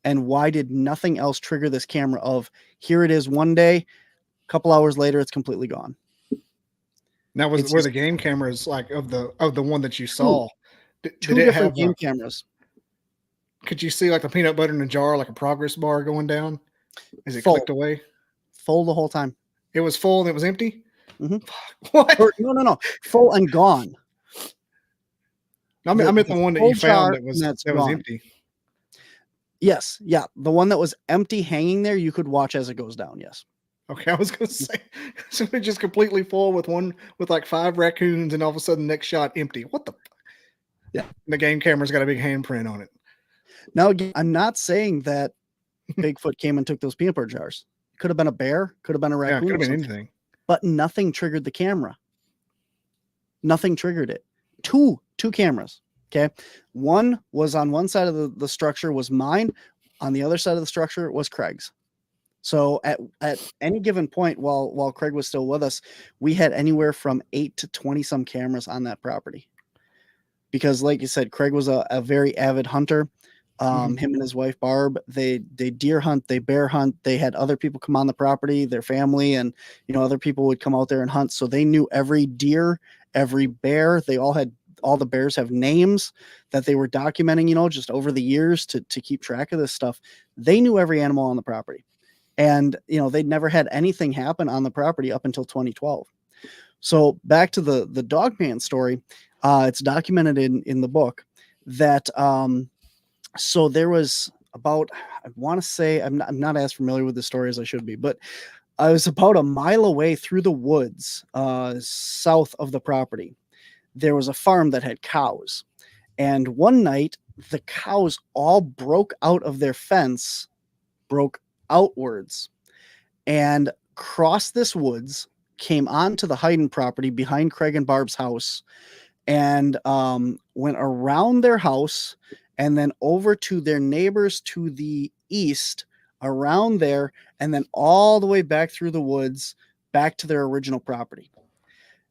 And why did nothing else trigger this camera of here it is one day, a couple hours later, it's completely gone? Now, was It's were just- the game cameras like of the one that you saw? Two Did it different have? game cameras. Could you see like the peanut butter in a jar, like a progress bar going down as it Full. clicked away? Full the whole time. It was full and it was empty. Mhm. What? Or, no, full and gone. I meant the one that full you jar found that was and that's that was gone. empty. Yes, yeah, the one that was empty hanging there, you could watch as it goes down. Yes. Okay, I was gonna say, so it's just completely full with like 5 raccoons, and all of a sudden, next shot empty. What the? Yeah. And the game camera's got a big handprint on it. Now, again, I'm not saying that Bigfoot came and took those peanut butter jars. Could have been a bear, could have been a Yeah, it raccoon, could have or been something. anything. But nothing triggered the camera. Nothing triggered it. Two cameras. Okay. One was on one side of the structure was mine. On the other side of the structure was Craig's. So at any given point while Craig was still with us, we had anywhere from 8 to 20 some cameras on that property. Because like you said, Craig was a very avid hunter. Him and his wife Barb, they deer hunt, they bear hunt. They had other people come on the property, their family, and other people would come out there and hunt. So they knew every deer, every bear. They all the bears have names that they were documenting, just over the years to keep track of this stuff. They knew every animal on the property. And they'd never had anything happen on the property up until 2012. So back to the Dogman story, it's documented in the book that so there was about, I want to say, I'm not as familiar with the story as I should be, but I was about a mile away through the woods south of the property. There was a farm that had cows. And one night, the cows all broke out of their fence, broke outwards, and crossed this woods, came onto the Hayden property behind Craig and Barb's house, and went around their house and then over to their neighbors to the east, around there, and then all the way back through the woods, back to their original property.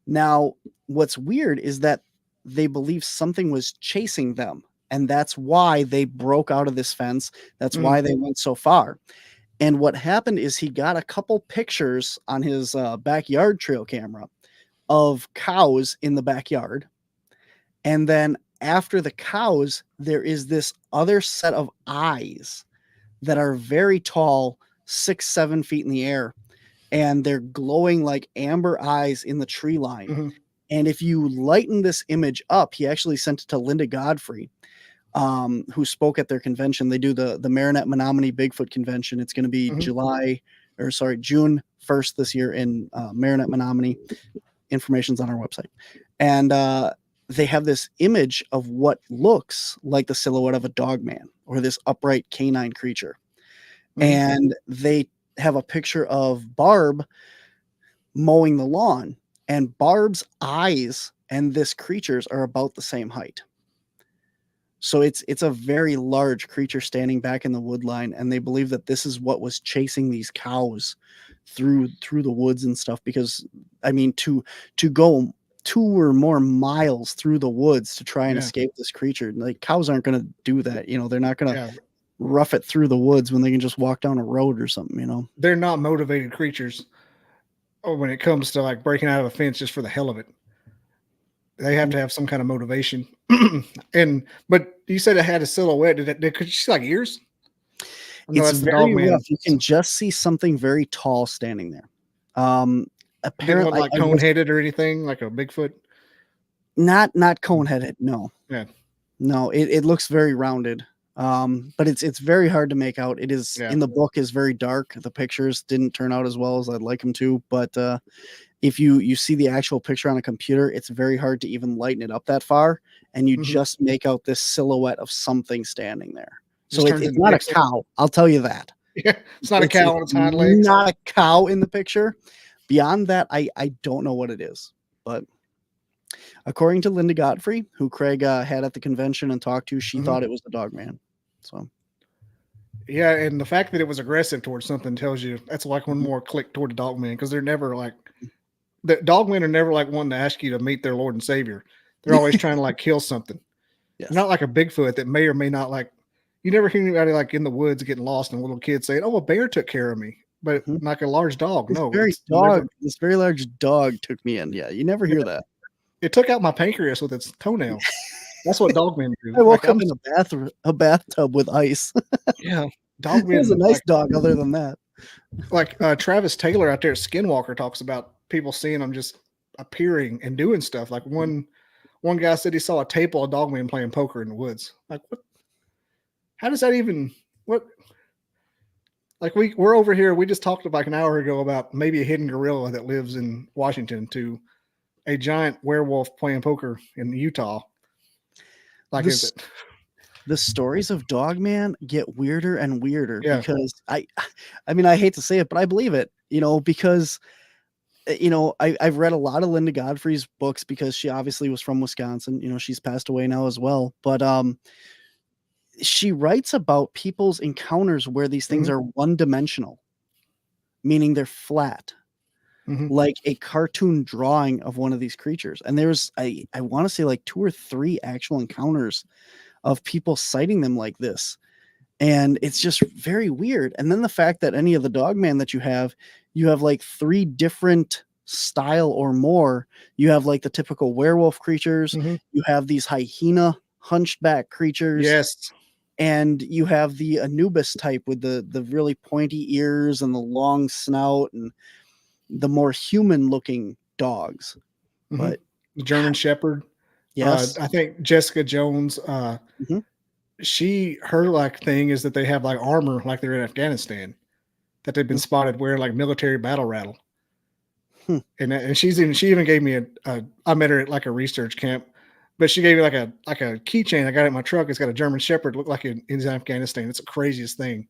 Now, what's weird is that they believe something was chasing them, and that's why they broke out of this fence. That's why they went so far. And what happened is he got a couple pictures on his backyard trail camera of cows in the backyard. And then after the cows, there is this other set of eyes that are very tall, 6-7 feet in the air. And they're glowing like amber eyes in the tree line. And if you lighten this image up, he actually sent it to Linda Godfrey, who spoke at their convention. They do the Marinette Menominee Bigfoot convention. It's going to be June 1st this year in Marinette Menominee. Information's on our website. And they have this image of what looks like the silhouette of a dog man or this upright canine creature. And they have a picture of Barb mowing the lawn, and Barb's eyes and this creature's are about the same height. So it's a very large creature standing back in the wood line, and they believe that this is what was chasing these cows through the woods and stuff. Because I mean, to go 2 or more miles through the woods to try and escape this creature, like cows aren't going to do that. They're not going to rough it through the woods when they can just walk down a road or something. They're not motivated creatures. Or when it comes to like breaking out of a fence just for the hell of it. They have to have some kind of motivation. But you said it had a silhouette. Could you see like ears? It's very rough. You can just see something very tall standing there. Apparently, like cone headed or anything, like a Bigfoot. Not cone headed. No. Yeah. No. It looks very rounded. But it's very hard to make out. It is Yeah. in the book is very dark. The pictures didn't turn out as well as I'd like them to, but if you see the actual picture on a computer, it's very hard to even lighten it up that far, and you just make out this silhouette of something standing there. So it's not a cow, I'll tell you that. Yeah, it's not a cow on its hind legs. Not a cow in the picture. Beyond that, I don't know what it is. But according to Linda Godfrey, who Craig had at the convention and talked to, she thought it was the dog man. So yeah, and the fact that it was aggressive towards something tells you that's like one more click toward the dog man, because they're never like the dog men are never like wanting to ask you to meet their Lord and Savior. They're always trying to like kill something. yes. Not like a Bigfoot that may or may not like. You never hear anybody like in the woods getting lost and a little kid saying, "Oh, a bear took care of me," but like a large dog. This very large dog took me in. Yeah, you never hear that. It took out my pancreas with its toenail. That's what dog men do. I woke up in a bathtub with ice. Yeah, dog men. It was a nice dog. Other than that, like Travis Taylor out there at Skinwalker talks about people seeing them just appearing and doing stuff. Like one guy said he saw a tape of a dog man playing poker in the woods. Like what? How does that even what? Like we're over here. We just talked like an hour ago about maybe a hidden gorilla that lives in Washington to a giant werewolf playing poker in Utah. Like the stories of Dogman get weirder and weirder because I mean, I hate to say it, but I believe it, because, I've read a lot of Linda Godfrey's books because she obviously was from Wisconsin. She's passed away now as well. But she writes about people's encounters where these things are one-dimensional, meaning they're flat. Like a cartoon drawing of one of these creatures. And there's, I want to say like 2 or 3 actual encounters of people citing them like this. And it's just very weird. And then the fact that any of the dogman that you have like 3 different style or more. You have like the typical werewolf creatures. You have these hyena hunchback creatures. Yes. And you have the Anubis type with the really pointy ears and the long snout and the more human looking dogs. But the German Shepherd. Yes. I think Jessica Jones, her like thing is that they have like armor like they're in Afghanistan, that they've been spotted wearing like military battle rattle. And she even gave me I met her at like a research camp, but she gave me like a keychain I got in my truck. It's got a German Shepherd, look like in Afghanistan. It's the craziest thing.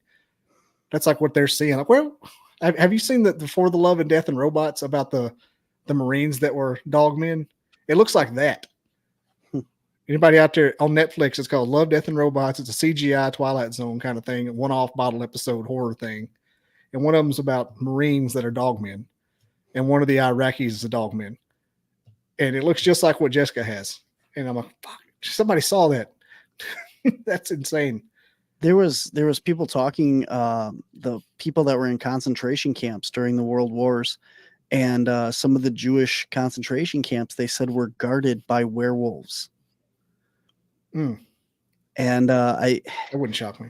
That's like what they're seeing. Like, well, have you seen the For the Love and Death and Robots about the Marines that were dogmen? It looks like that. Anybody out there on Netflix? It's called Love, Death, and Robots. It's a CGI Twilight Zone kind of thing, a one-off bottle episode horror thing. And one of them's about Marines that are dogmen, and one of the Iraqis is a dogman. And it looks just like what Jessica has. And I'm like, fuck, somebody saw that. That's insane. There was people talking, the people that were in concentration camps during the World Wars, and some of the Jewish concentration camps, they said were guarded by werewolves. And that wouldn't shock me.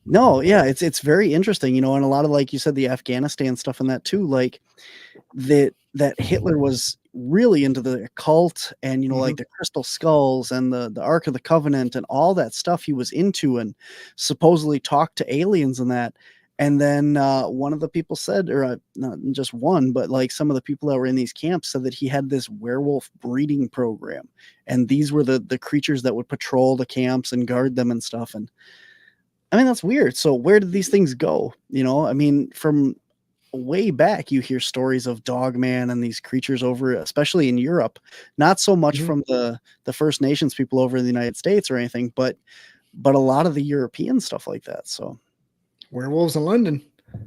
No, yeah, it's very interesting, and a lot of, like you said, the Afghanistan stuff and that too, like that Hitler was really into the occult and like the crystal skulls and the Ark of the Covenant and all that stuff he was into, and supposedly talked to aliens and that. And then one of the people said, or not just one, but like some of the people that were in these camps said that he had this werewolf breeding program, and these were the creatures that would patrol the camps and guard them and stuff. And I mean, that's weird. So where did these things go? I mean, from way back, you hear stories of Dogman and these creatures over, especially in Europe, not so much from the First Nations people over in the United States or anything, but a lot of the European stuff like that. So werewolves in London.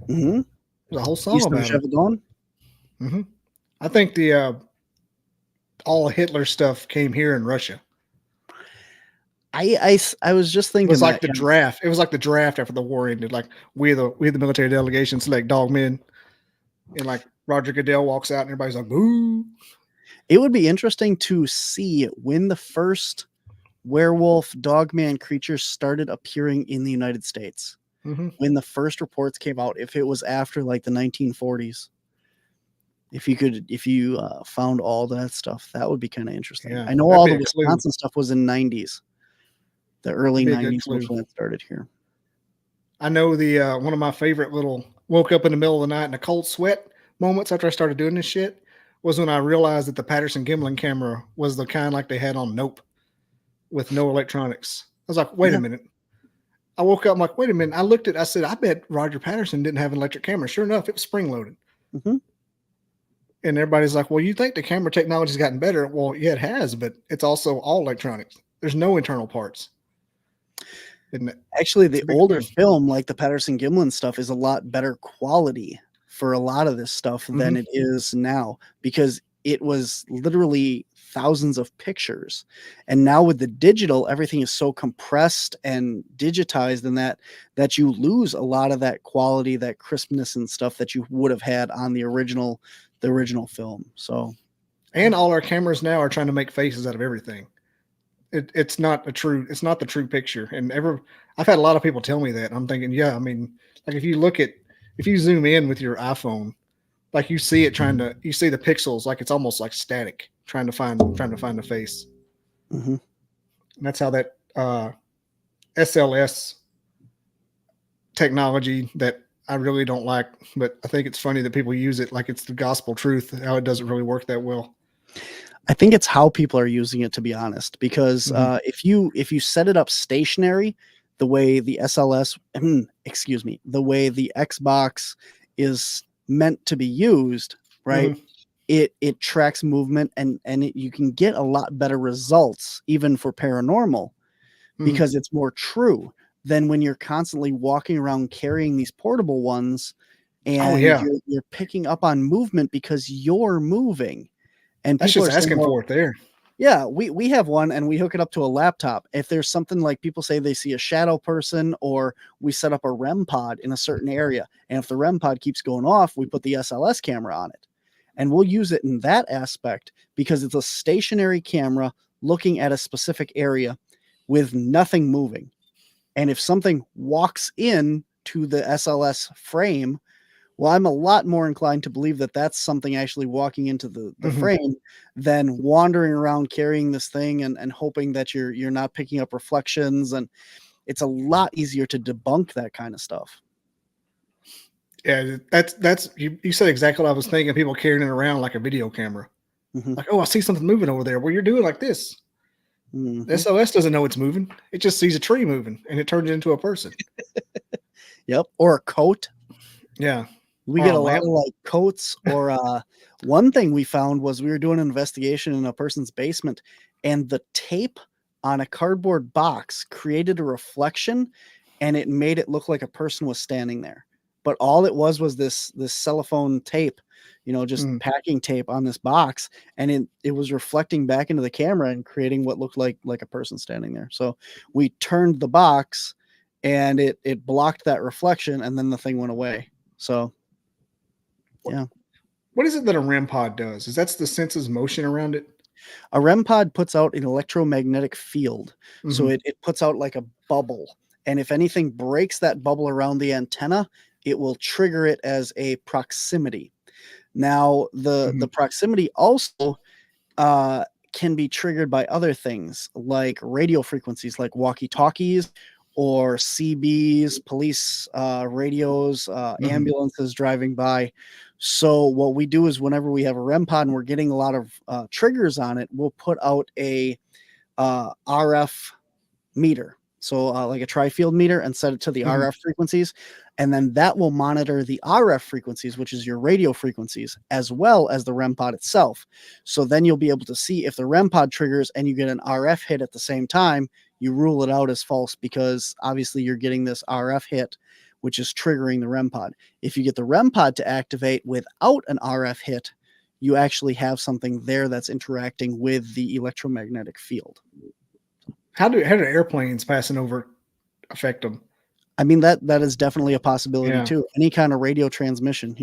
There's a whole song about it. I think the all Hitler stuff came here in Russia. I was just thinking it was like the draft. It was like the draft after the war ended. Like we the military delegation select dogmen, and like Roger Goodell walks out and everybody's like, boo. It would be interesting to see when the first werewolf dogman creatures started appearing in the United States. When the first reports came out, if it was after like the 1940s, if you found all that stuff, that would be kind of interesting. I know all the Wisconsin stuff was in 90s. The early That'd be a good 90s was clue. when it started here. I know the one of my favorite little woke up in the middle of the night in a cold sweat moments after I started doing this shit was when I realized that the Patterson Gimlin camera was the kind like they had on Nope with no electronics. I was like, wait Yeah. a minute. I woke up, I'm like, wait a minute. I looked at it, I said, I bet Roger Patterson didn't have an electric camera. Sure enough, it was spring loaded. Mhm. And everybody's like, well, you think the camera technology's gotten better? Well, yeah, it has, but it's also all electronics. There's no internal parts. Isn't it? Actually, It's the a big older thing. film, like the Patterson Gimlin stuff, is a lot better quality for a lot of this stuff than it is now, because it was literally thousands of pictures. And now with the digital, everything is so compressed and digitized in that you lose a lot of that quality, that crispness and stuff that you would have had on the original film. So And all our cameras now are trying to make faces out of everything. It's not the true picture. And I've had a lot of people tell me that. I'm thinking, yeah, I mean, like if you zoom in with your iPhone, like you see the pixels like it's almost like static, trying to find the face. mhm. And that's how that SLS technology that I really don't like, but I think it's funny that people use it like it's the gospel truth, how it doesn't really work that well. I think it's how people are using it, to be honest, because Mhm. if you set it up stationary, the way the SLS, excuse me, the way the Xbox is meant to be used, right? Mhm. It tracks movement, and you can get a lot better results even for paranormal Mhm. because it's more true than when you're constantly walking around carrying these portable ones, Oh and yeah. you're picking up on movement because you're moving. And That's people just are saying, asking well, for it there. yeah, we have one and we hook it up to a laptop. If there's something like people say they see a shadow person, or we set up a REM pod in a certain area, and if the REM pod keeps going off, we put the SLS camera on it. And we'll use it in that aspect because it's a stationary camera looking at a specific area with nothing moving. And if something walks in to the SLS frame, well, I'm a lot more inclined to believe that that's something actually walking into the Mhm. frame than wandering around carrying this thing and hoping that you're not picking up reflections. And it's a lot easier to debunk that kind of stuff. Yeah, that's you said exactly what I was thinking. People carrying it around like a video camera. Mhm, Like, oh, I see something moving over there. Well, you're doing like this. The mhm. SOS doesn't know it's moving. It just sees a tree moving and it turns it into a person. Yep. Or a coat. Yeah. We Or get a a lot lamp. of like coats, or one thing we found was we were doing an investigation in a person's basement, and the tape on a cardboard box created a reflection, and it made it look like a person was standing there. But all it was this cellophane tape, just Mm. packing tape on this box, and it was reflecting back into the camera and creating what looked like a person standing there. So we turned the box, and it blocked that reflection, and then the thing went away. So What yeah. what is it that a REM pod does? Is that's the sense's motion around it? A REM pod puts out an electromagnetic field. So Mhm. it puts out like a bubble. And if anything breaks that bubble around the antenna, it will trigger it as a proximity. Now, the Mhm. proximity also uh, can be triggered by other things like radio frequencies, like walkie-talkies or CBs, police radios, Mhm. ambulances driving by. So what we do is whenever we have a REM pod and we're getting a lot of triggers on it, we'll put out a RF meter. So like a tri-field meter, and set it to the Mhm. RF frequencies. And then that will monitor the RF frequencies, which is your radio frequencies, as well as the REM pod itself. So then you'll be able to see if the REM pod triggers and you get an RF hit at the same time, you rule it out as false because obviously you're getting this RF hit, which is triggering the REM pod. If you get the REM pod to activate without an RF hit, you actually have something there that's interacting with the electromagnetic field. How do airplanes passing over affect them? I mean, that is definitely a possibility Yeah. too. Any kind of radio transmission,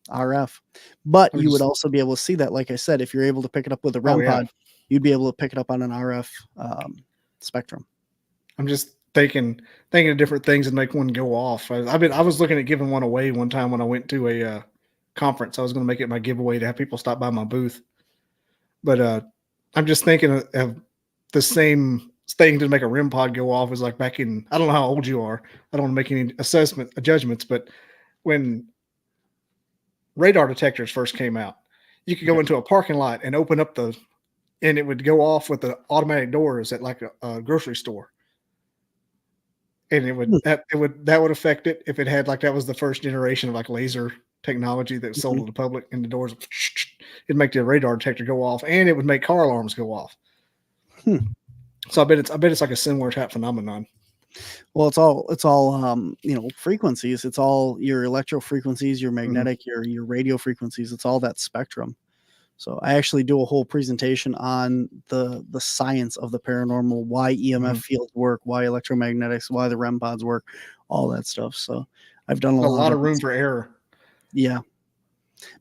RF. But I'm you would just also be able to see that, like I said, if you're able to pick it up with a Oh REM yeah. pod, you'd be able to pick it up on an RF spectrum. I'm just thinking of different things that make one go off. I was looking at giving one away one time when I went to a conference. I was going to make it my giveaway to have people stop by my booth. But I'm just thinking of the same thing to make a REM pod go off was like back in, I don't know how old you are. I don't want to make any judgments, but when radar detectors first came out, you could go into a parking lot and open up and it would go off with the automatic doors at like a grocery store. And that would affect it if it had like, that was the first generation of like laser technology that was sold to the public, and the doors, it'd make the radar detector go off, and it would make car alarms go off. So I bet it's like a similar type phenomenon. Well, it's all frequencies. It's all your electro frequencies, your magnetic, your radio frequencies. It's all that spectrum. So I actually do a whole presentation on the science of the paranormal, why EMF fields work, why electromagnetics, why the REM pods work, all that stuff. So I've done a lot of room for error. Yeah.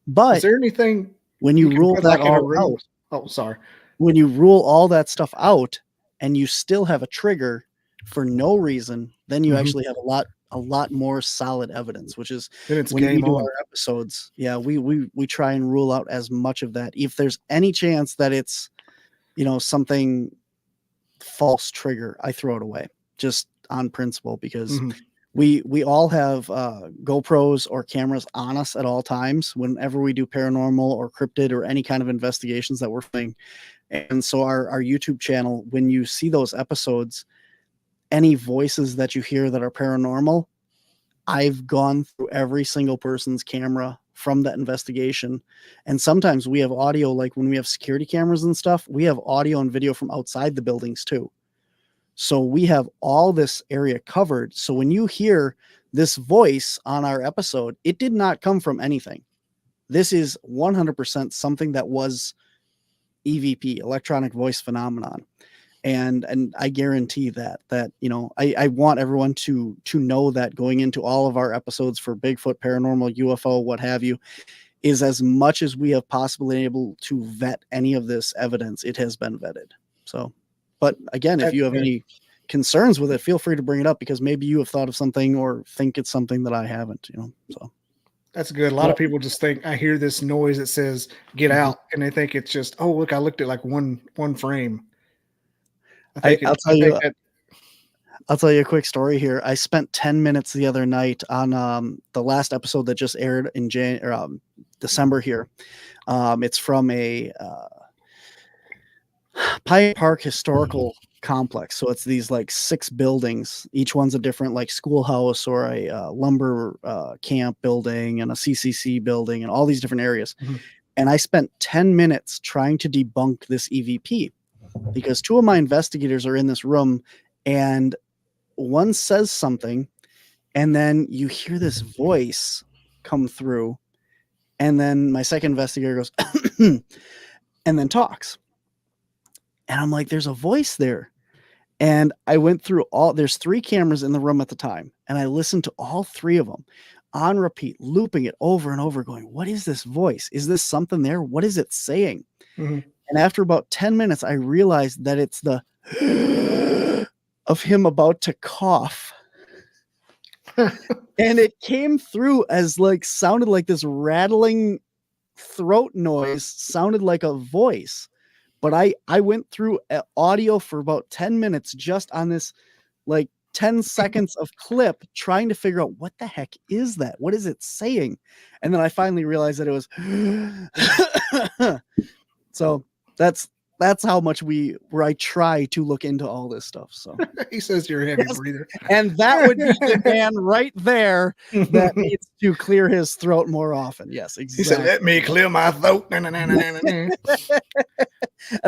But is there anything when you rule that all out? Oh, sorry. When you rule all that stuff out and you still have a trigger for no reason, then you actually have a lot more solid evidence, which is when we do our episodes. Yeah, we try and rule out as much of that. If there's any chance that it's, something false trigger, I throw it away just on principle, because we all have GoPros or cameras on us at all times whenever we do paranormal or cryptid or any kind of investigations that we're doing. And so our YouTube channel, when you see those episodes, any voices that you hear that are paranormal, I've gone through every single person's camera from that investigation. And sometimes we have audio, like when we have security cameras and stuff, we have audio and video from outside the buildings too. So we have all this area covered. So when you hear this voice on our episode, it did not come from anything. This is 100% something that was EVP, electronic voice phenomenon. And I guarantee that I want everyone to know that going into all of our episodes for Bigfoot, paranormal, UFO, what have you, is as much as we have possibly been able to vet any of this evidence, it has been vetted. So, but again, if you have any concerns with it, feel free to bring it up, because maybe you have thought of something or think it's something that I haven't, so. That's good. A lot of people just think, I hear this noise that says get out, and they think it's just, oh, look, I looked at like one frame. I'll tell you a quick story here. I spent 10 minutes the other night on the last episode that just aired in December here. It's from a Pine Park historical complex. So it's these like 6 buildings. Each one's a different like schoolhouse or a lumber camp building and a CCC building and all these different areas. And I spent 10 minutes trying to debunk this EVP, because 2 of my investigators are in this room, and one says something, and then you hear this voice come through, and then my second investigator goes and then talks, and I'm like, there's a voice there. And I went through there's 3 cameras in the room at the time, and I listened to all 3 of them on repeat, looping it over and over, going, what is this voice? Is this something there? What is it saying? And after about 10 minutes, I realized that it's the of him about to cough. And it came through as like, sounded like this rattling throat noise, sounded like a voice. But I went through audio for about 10 minutes just on this like 10 seconds of clip, trying to figure out what the heck is that? What is it saying? And then I finally realized that it was so that's how much I try to look into all this stuff. So he says you're a heavy breather. And that would be the man right there that needs to clear his throat more often. Yes, exactly. He said, let me clear my throat. And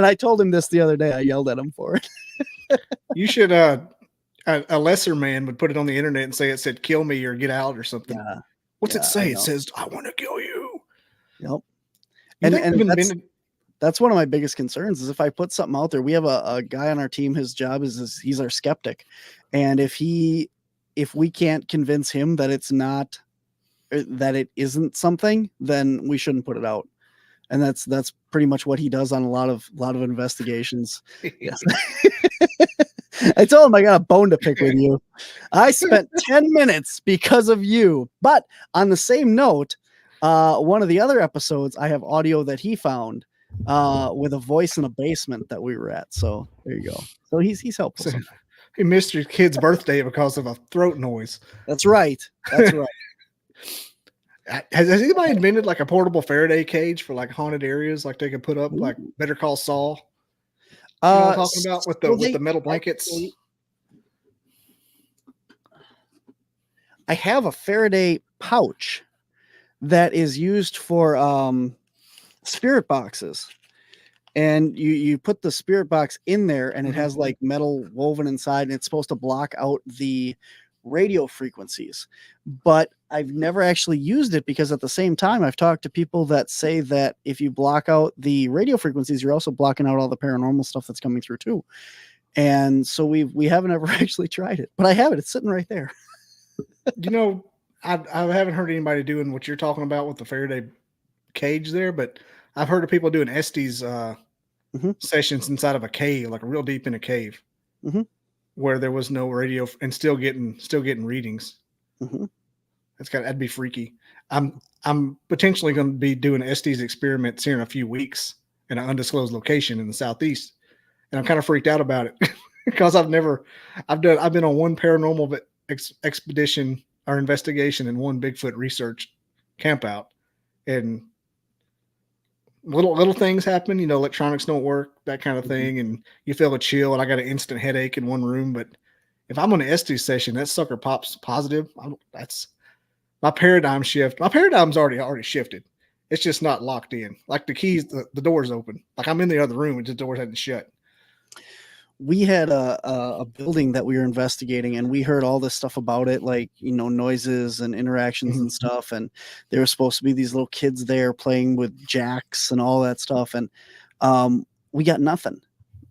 I told him this the other day. I yelled at him for it. You should a lesser man would put it on the internet and say it said kill me or get out or something. Yeah. What's it say? It says I want to kill you. Yep. And that's one of my biggest concerns is if I put something out there. We have a guy on our team, his job is he's our skeptic. And if we can't convince him that it isn't something, then we shouldn't put it out. And that's pretty much what he does on a lot of investigations. Yes. I told him I got a bone to pick with you. I spent 10 minutes because of you. But on the same note, one of the other episodes, I have audio that he found with a voice in a basement that we were at. So there you go. So he's helpful. So, Sometimes. he missed your kid's birthday because of a throat noise. That's right. That's right. Has anybody invented like a portable Faraday cage for like haunted areas, like they could put up like Better Call Saul? You know what I'm talking about with the metal blankets? Actually, I have a Faraday pouch that is used for spirit boxes. And you put the spirit box in there and it has like metal woven inside and it's supposed to block out the radio frequencies. But I've never actually used it because at the same time, I've talked to people that say that if you block out the radio frequencies, you're also blocking out all the paranormal stuff that's coming through too. And so we haven't ever actually tried it, but I have it. It's sitting right there. You know, I haven't heard anybody doing what you're talking about with the Faraday cage there, but I've heard of people doing Estes sessions inside of a cave, like real deep in a cave, where there was no radio and still getting readings. That'd be freaky. I'm potentially going to be doing Estes experiments here in a few weeks in an undisclosed location in the southeast, and I'm kind of freaked out about it because I've been on one paranormal expedition or investigation and one Bigfoot research camp out, and little things happen, you know, electronics don't work, that kind of thing, and you feel a chill, and I got an instant headache in one room. But if I'm on an S2 session, that sucker pops positive. That's my paradigm shift. My paradigm's already shifted. It's just not locked in. Like the keys, the door's open. Like I'm in the other room and the door hadn't shut. We had a building that we were investigating and we heard all this stuff about it, like, you know, noises and interactions and stuff. And there were supposed to be these little kids there playing with jacks and all that stuff. And we got nothing.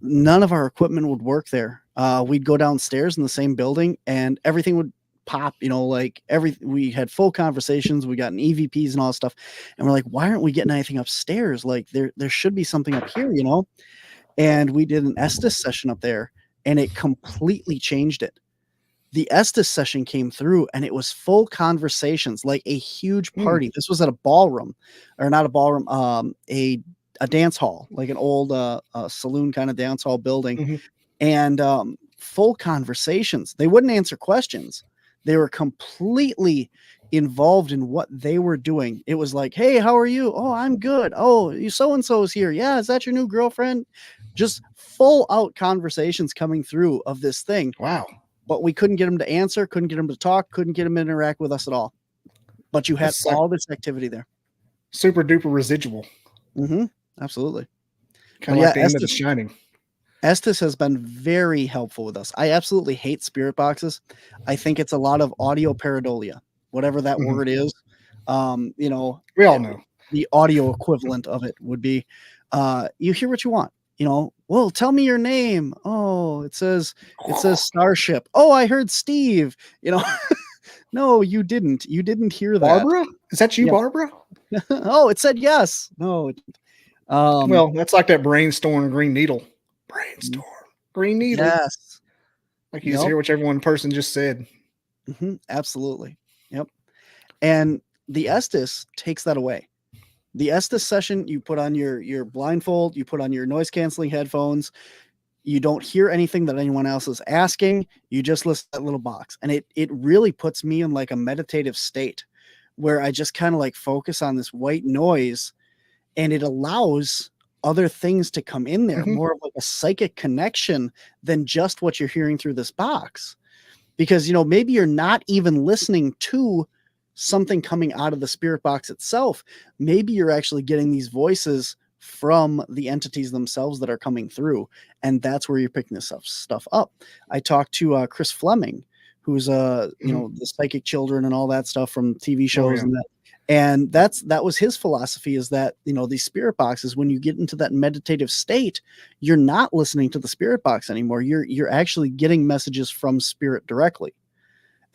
None of our equipment would work there. We'd go downstairs in the same building and everything would pop, you know, like we had full conversations. We got an EVPs and all that stuff. And we're like, why aren't we getting anything upstairs? Like there should be something up here, you know? And we did an Estes session up there and it completely changed it. The Estes session came through and it was full conversations, like a huge party. This was at a ballroom, or not a ballroom, a dance hall, like an old saloon kind of dance hall building. And full conversations. They wouldn't answer questions. They were completely involved in what they were doing. It was like, hey, how are you? Oh, I'm good. Oh, you so-and-so's here. Yeah, is that your new girlfriend? Just full out conversations coming through of this thing. Wow. But we couldn't get them to answer, couldn't get them to talk, couldn't get them to interact with us at all. But you had all this activity there. Super duper residual. Absolutely. Kind of like the end of The Shining. Estes has been very helpful with us. I absolutely hate spirit boxes. I think it's a lot of audio pareidolia, whatever that word is. You know, we all know the audio equivalent of it would be you hear what you want. You know, well, tell me your name. Oh, it says Starship. Oh, I heard Steve. You know, no, you didn't. You didn't hear that. Barbara? Is that you, Barbara? Oh, it said yes. No. Well, that's like that brainstorm green needle. Brainstorm green needle. Yes. Like you hear what every one person just said. Absolutely. Yep. And the Estes takes that away. The Estes session, you put on your blindfold, you put on your noise canceling headphones. You don't hear anything that anyone else is asking. You just listen to that little box. And it really puts me in like a meditative state where I just kind of like focus on this white noise, and it allows other things to come in there, more of like a psychic connection than just what you're hearing through this box. Because, you know, maybe you're not even listening to something coming out of the spirit box itself. Maybe you're actually getting these voices from the entities themselves that are coming through. And that's where you're picking this stuff up. I talked to Chris Fleming, who's you know, the Psychic Children and all that stuff from TV shows and that. And that was his philosophy, is that, you know, these spirit boxes, when you get into that meditative state, you're not listening to the spirit box anymore. You're actually getting messages from spirit directly.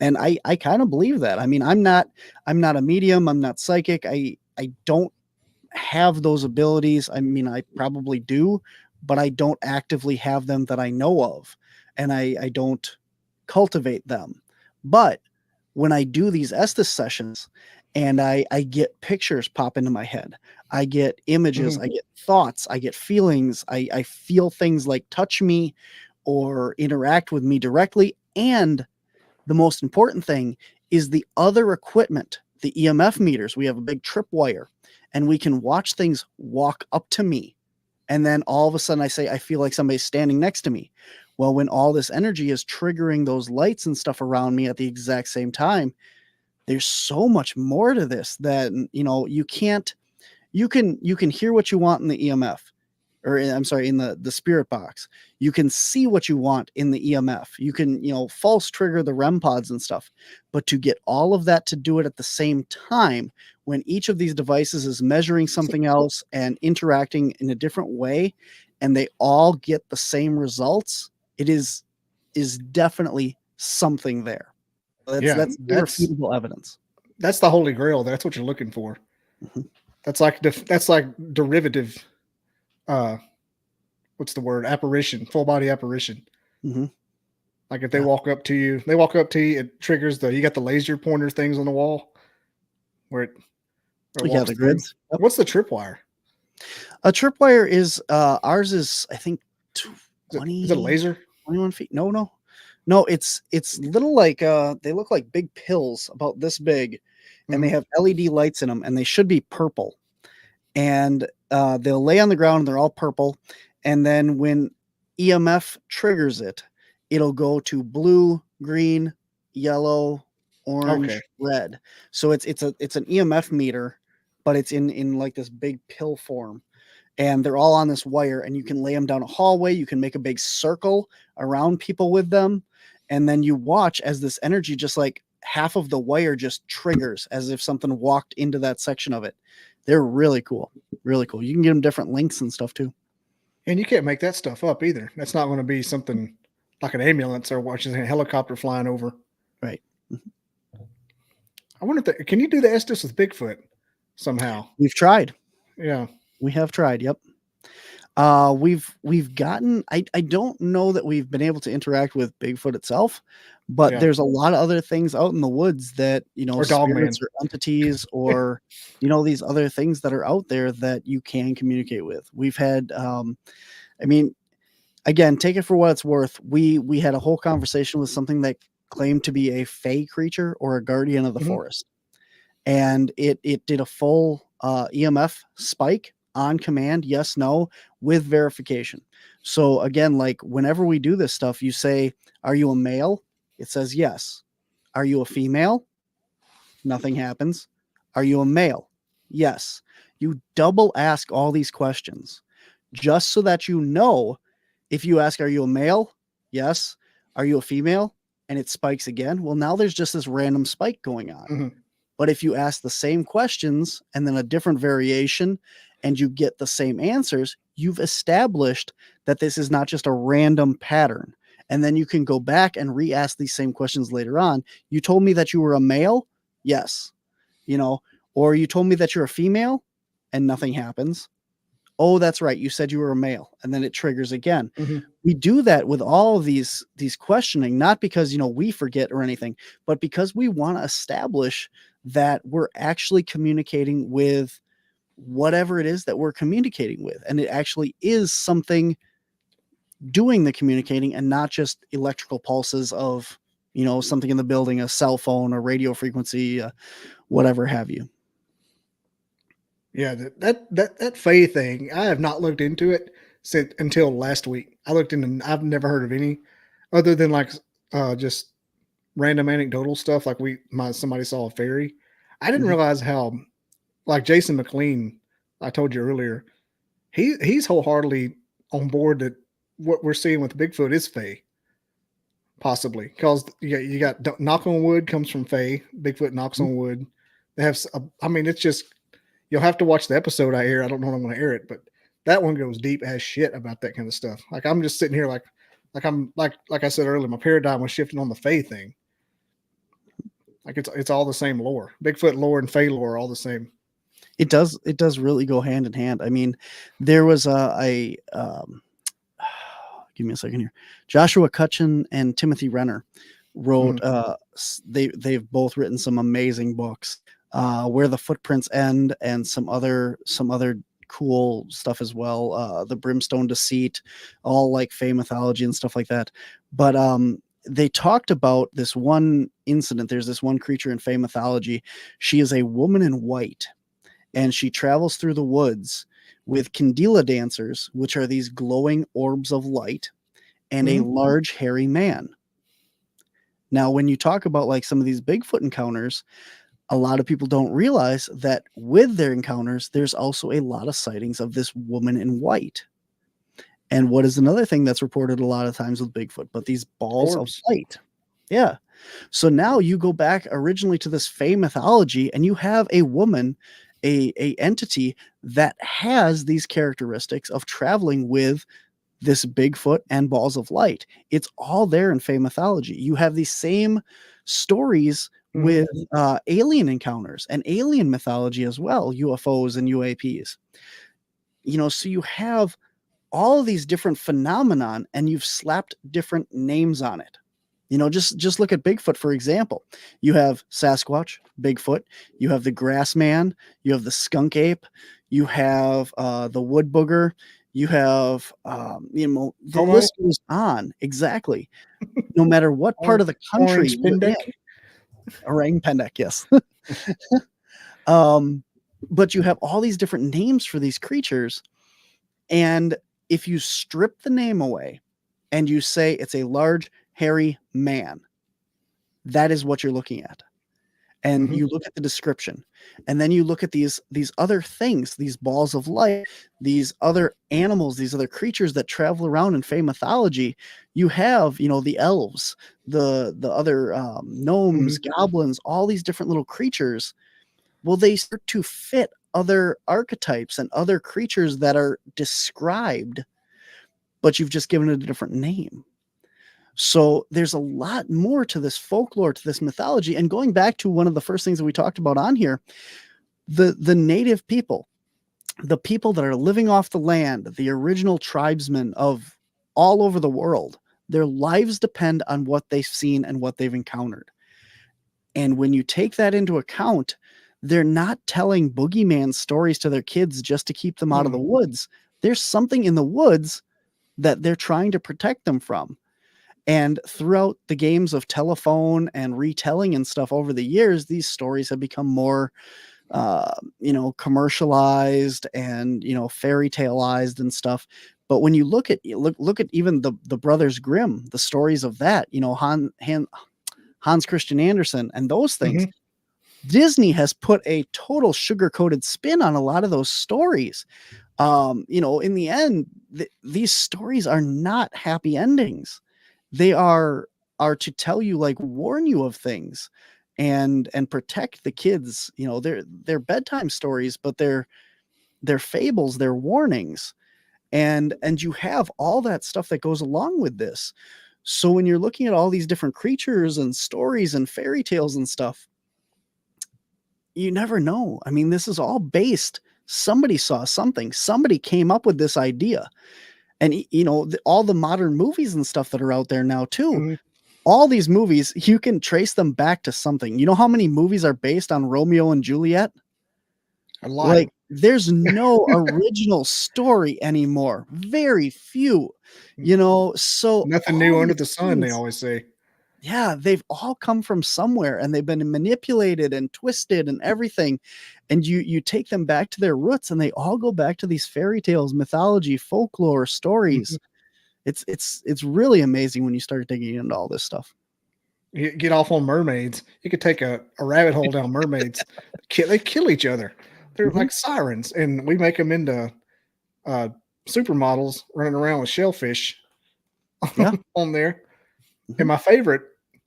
And I kind of believe that. I mean, I'm not a medium. I'm not psychic. I don't have those abilities. I mean, I probably do, but I don't actively have them that I know of. And I don't cultivate them. But when I do these Estes sessions and I get pictures pop into my head. I get images, Mhm. I get thoughts, I get feelings, I feel things like touch me or interact with me directly. And the most important thing is the other equipment, the EMF meters. We have a big tripwire, and we can watch things walk up to me. And then all of a sudden I say, I feel like somebody's standing next to me. Well, when all this energy is triggering those lights and stuff around me at the exact same time, there's so much more to this that, you can't, you can hear what you want in the EMF, or I'm sorry, in the spirit box. You can see what you want in the EMF. You can, false trigger the REM pods and stuff. But to get all of that to do it at the same time, when each of these devices is measuring something else and interacting in a different way, and they all get the same results, it is definitely something there. Yeah, That's irrefutable evidence. that's the holy grail. That's what you're looking for. Mhm. That's like derivative. Uh, what's the word? Apparition, full body apparition. Mhm. Like if they Yeah. walk up to you, it triggers you got the laser pointer things on the wall where it Yeah, walks the through. grids. Yep. What's the tripwire? A tripwire is ours is, I think, Is it a laser? 21 feet. No, it's little, like they look like big pills about this big, and they Mhm. have LED lights in them, and they should be purple. And they'll lay on the ground and they're all purple. And then when EMF triggers it, it'll go to blue, green, yellow, Okay. orange, red. So it's an EMF meter, but it's in like this big pill form. And they're all on this wire, and you can lay them down a hallway. You can make a big circle around people with them. And then you watch as this energy, just like half of the wire just triggers as if something walked into that section of it. They're really cool. Really cool. You can get them different links and stuff too. And you can't make that stuff up either. That's not going to be something like an ambulance or watching a helicopter flying over. Right. I wonder if can you do the Estes with Bigfoot somehow? We've tried. Yeah. We have tried. Yep. We've gotten, I don't know that we've been able to interact with Bigfoot itself, but Yeah. there's a lot of other things out in the woods that, Or Dogman. spirits or entities or, these other things that are out there that you can communicate with. We've had, I mean, again, take it for what it's worth. We had a whole conversation with something that claimed to be a fey creature or a guardian of the Mhm. forest. And it did a full EMF spike on command, yes, no, with verification. So again, like whenever we do this stuff, you say, are you a male? It says yes. Are you a female? Nothing happens. Are you a male? Yes. You double ask all these questions just so that if you ask, are you a male? Yes. Are you a female? And it spikes again. Well, now there's just this random spike going on. Mhm. But if you ask the same questions and then a different variation and you get the same answers, you've established that this is not just a random pattern. And then you can go back and re-ask these same questions later on. You told me that you were a male? Yes. Or you told me that you're a female and nothing happens. Oh, that's right. You said you were a male, and then it triggers again. Mhm. We do that with all of these questioning, not because we forget or anything, but because we want to establish that we're actually communicating with whatever it is that we're communicating with, and it actually is something doing the communicating and not just electrical pulses of something in the building, a cell phone, a radio frequency, whatever have you. Yeah, that Faye thing, I have not looked into it until last week. I've never heard of any other than like just random anecdotal stuff. Like somebody saw a fairy. I didn't Mhm. realize how, like Jason McLean, I told you earlier, he's wholeheartedly on board that what we're seeing with Bigfoot is Faye, possibly because you got knock on wood comes from Faye. Bigfoot knocks on wood. They have, I mean, it's just. You'll have to watch the episode I air. I don't know when I'm going to air it, but that one goes deep as shit about that kind of stuff. Like I'm just sitting here like I'm like I said earlier, my paradigm was shifting on the Fae thing. Like it's all the same lore. Bigfoot lore and Fae lore are all the same. It does really go hand in hand. I mean, there was give me a second here. Joshua Cutchin and Timothy Renner wrote they've both written some amazing books where the footprints end, and some other cool stuff as well. The Brimstone Deceit, all like Fey mythology and stuff like that. But they talked about this one incident. There's this one creature in Fey mythology. She is a woman in white, and she travels through the woods with candela dancers, which are these glowing orbs of light, and a large hairy man. Now, when you talk about like some of these Bigfoot encounters, a lot of people don't realize that with their encounters, there's also a lot of sightings of this woman in white. And what is another thing that's reported a lot of times with Bigfoot? But these balls Orbs. of light. Yeah. So now you go back originally to this Fey mythology, and you have a woman, a entity that has these characteristics of traveling with this Bigfoot and balls of light. It's all there in Fey mythology. You have these same stories with alien encounters and alien mythology as well, UFOs and UAPs. So you have all of these different phenomenon, and you've slapped different names on it. Just look at Bigfoot, for example. You have Sasquatch, Bigfoot, you have the grass man, you have the skunk ape, you have the wood booger, you have the list goes on. Exactly. No matter what part of the country you're in. Orang pendek, yes. But you have all these different names for these creatures, and if you strip the name away and you say it's a large hairy man, that is what you're looking at. And you look at the description, and then you look at these other things, these balls of light, these other animals, these other creatures that travel around in Fey mythology. You have, the elves, the other gnomes, goblins, all these different little creatures. Well, they start to fit other archetypes and other creatures that are described, but you've just given it a different name. So there's a lot more to this folklore, to this mythology. And going back to one of the first things that we talked about on here, the native people, the people that are living off the land, the original tribesmen of all over the world, their lives depend on what they've seen and what they've encountered. And when you take that into account, they're not telling boogeyman stories to their kids just to keep them out of the woods. There's something in the woods that they're trying to protect them from. And throughout the games of telephone and retelling and stuff over the years, these stories have become more, commercialized and, fairy taleized and stuff. But when you look at even the Brothers Grimm, the stories of that, Hans Christian Andersen and those things, Disney has put a total sugar-coated spin on a lot of those stories. In the end, these stories are not happy endings. They are to tell you, like, warn you of things and protect the kids. They're bedtime stories, but they're fables, they're warnings. And you have all that stuff that goes along with this. So when you're looking at all these different creatures and stories and fairy tales and stuff, you never know. I mean, this is all based. Somebody saw something. Somebody came up with this idea. And, all the modern movies and stuff that are out there now, too, all these movies, you can trace them back to something. You know how many movies are based on Romeo and Juliet? A lot. Like, there's no original story anymore. Very few, so nothing new under the sun, they always say. Yeah, they've all come from somewhere, and they've been manipulated and twisted and everything. And you take them back to their roots, and they all go back to these fairy tales, mythology, folklore, stories. It's really amazing when you start digging into all this stuff. You get off on mermaids. You could take a rabbit hole down mermaids. They kill each other. They're like sirens, and we make them into supermodels running around with shellfish on there. And my favorite,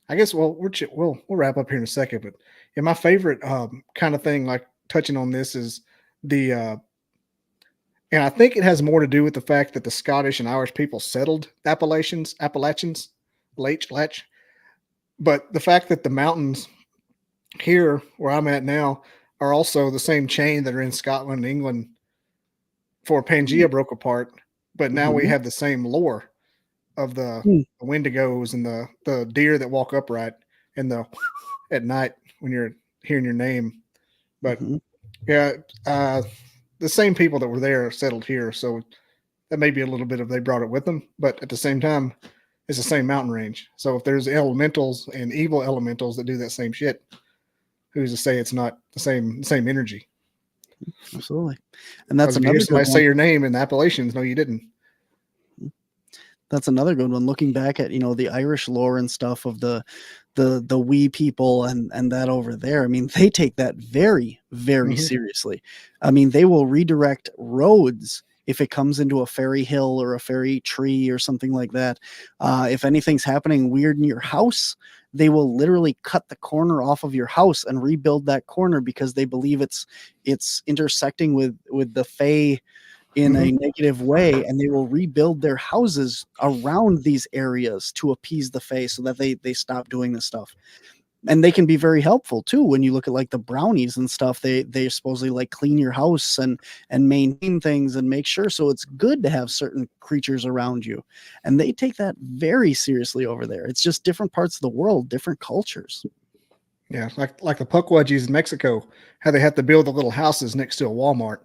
I guess, we'll wrap up here in a second, but my favorite kind of thing, like touching on this, is and I think it has more to do with the fact that the Scottish and Irish people settled Appalachians, Latch. But the fact that the mountains here where I'm at now are also the same chain that are in Scotland and England before Pangea broke apart. But now we have the same lore of the Wendigos and the deer that walk upright and the at night when you're hearing your name But Mhm. yeah, the same people that were there settled here, so that may be a little bit of they brought it with them. But at the same time, it's the same mountain range. So if there's elementals and evil elementals that do that same shit, who's to say it's not the same energy? Absolutely. And that's Because if you hear another good somebody one. say your name in the Appalachians, no, you didn't. That's another good one. Looking back at, the Irish lore and stuff of the wee people and that over there. I mean, they take that very, very Mhm. seriously. I mean, they will redirect roads if it comes into a fairy hill or a fairy tree or something like that. If anything's happening weird in your house, they will literally cut the corner off of your house and rebuild that corner because they believe it's intersecting with the fae in a negative way, and they will rebuild their houses around these areas to appease the fae so that they stop doing this stuff. And they can be very helpful too when you look at like the brownies and stuff. They supposedly like clean your house and maintain things and make sure so it's good to have certain creatures around you. And they take that very seriously over there. It's just different parts of the world, different cultures. Yeah, like the Pukwudgies in Mexico, how they have to build the little houses next to a Walmart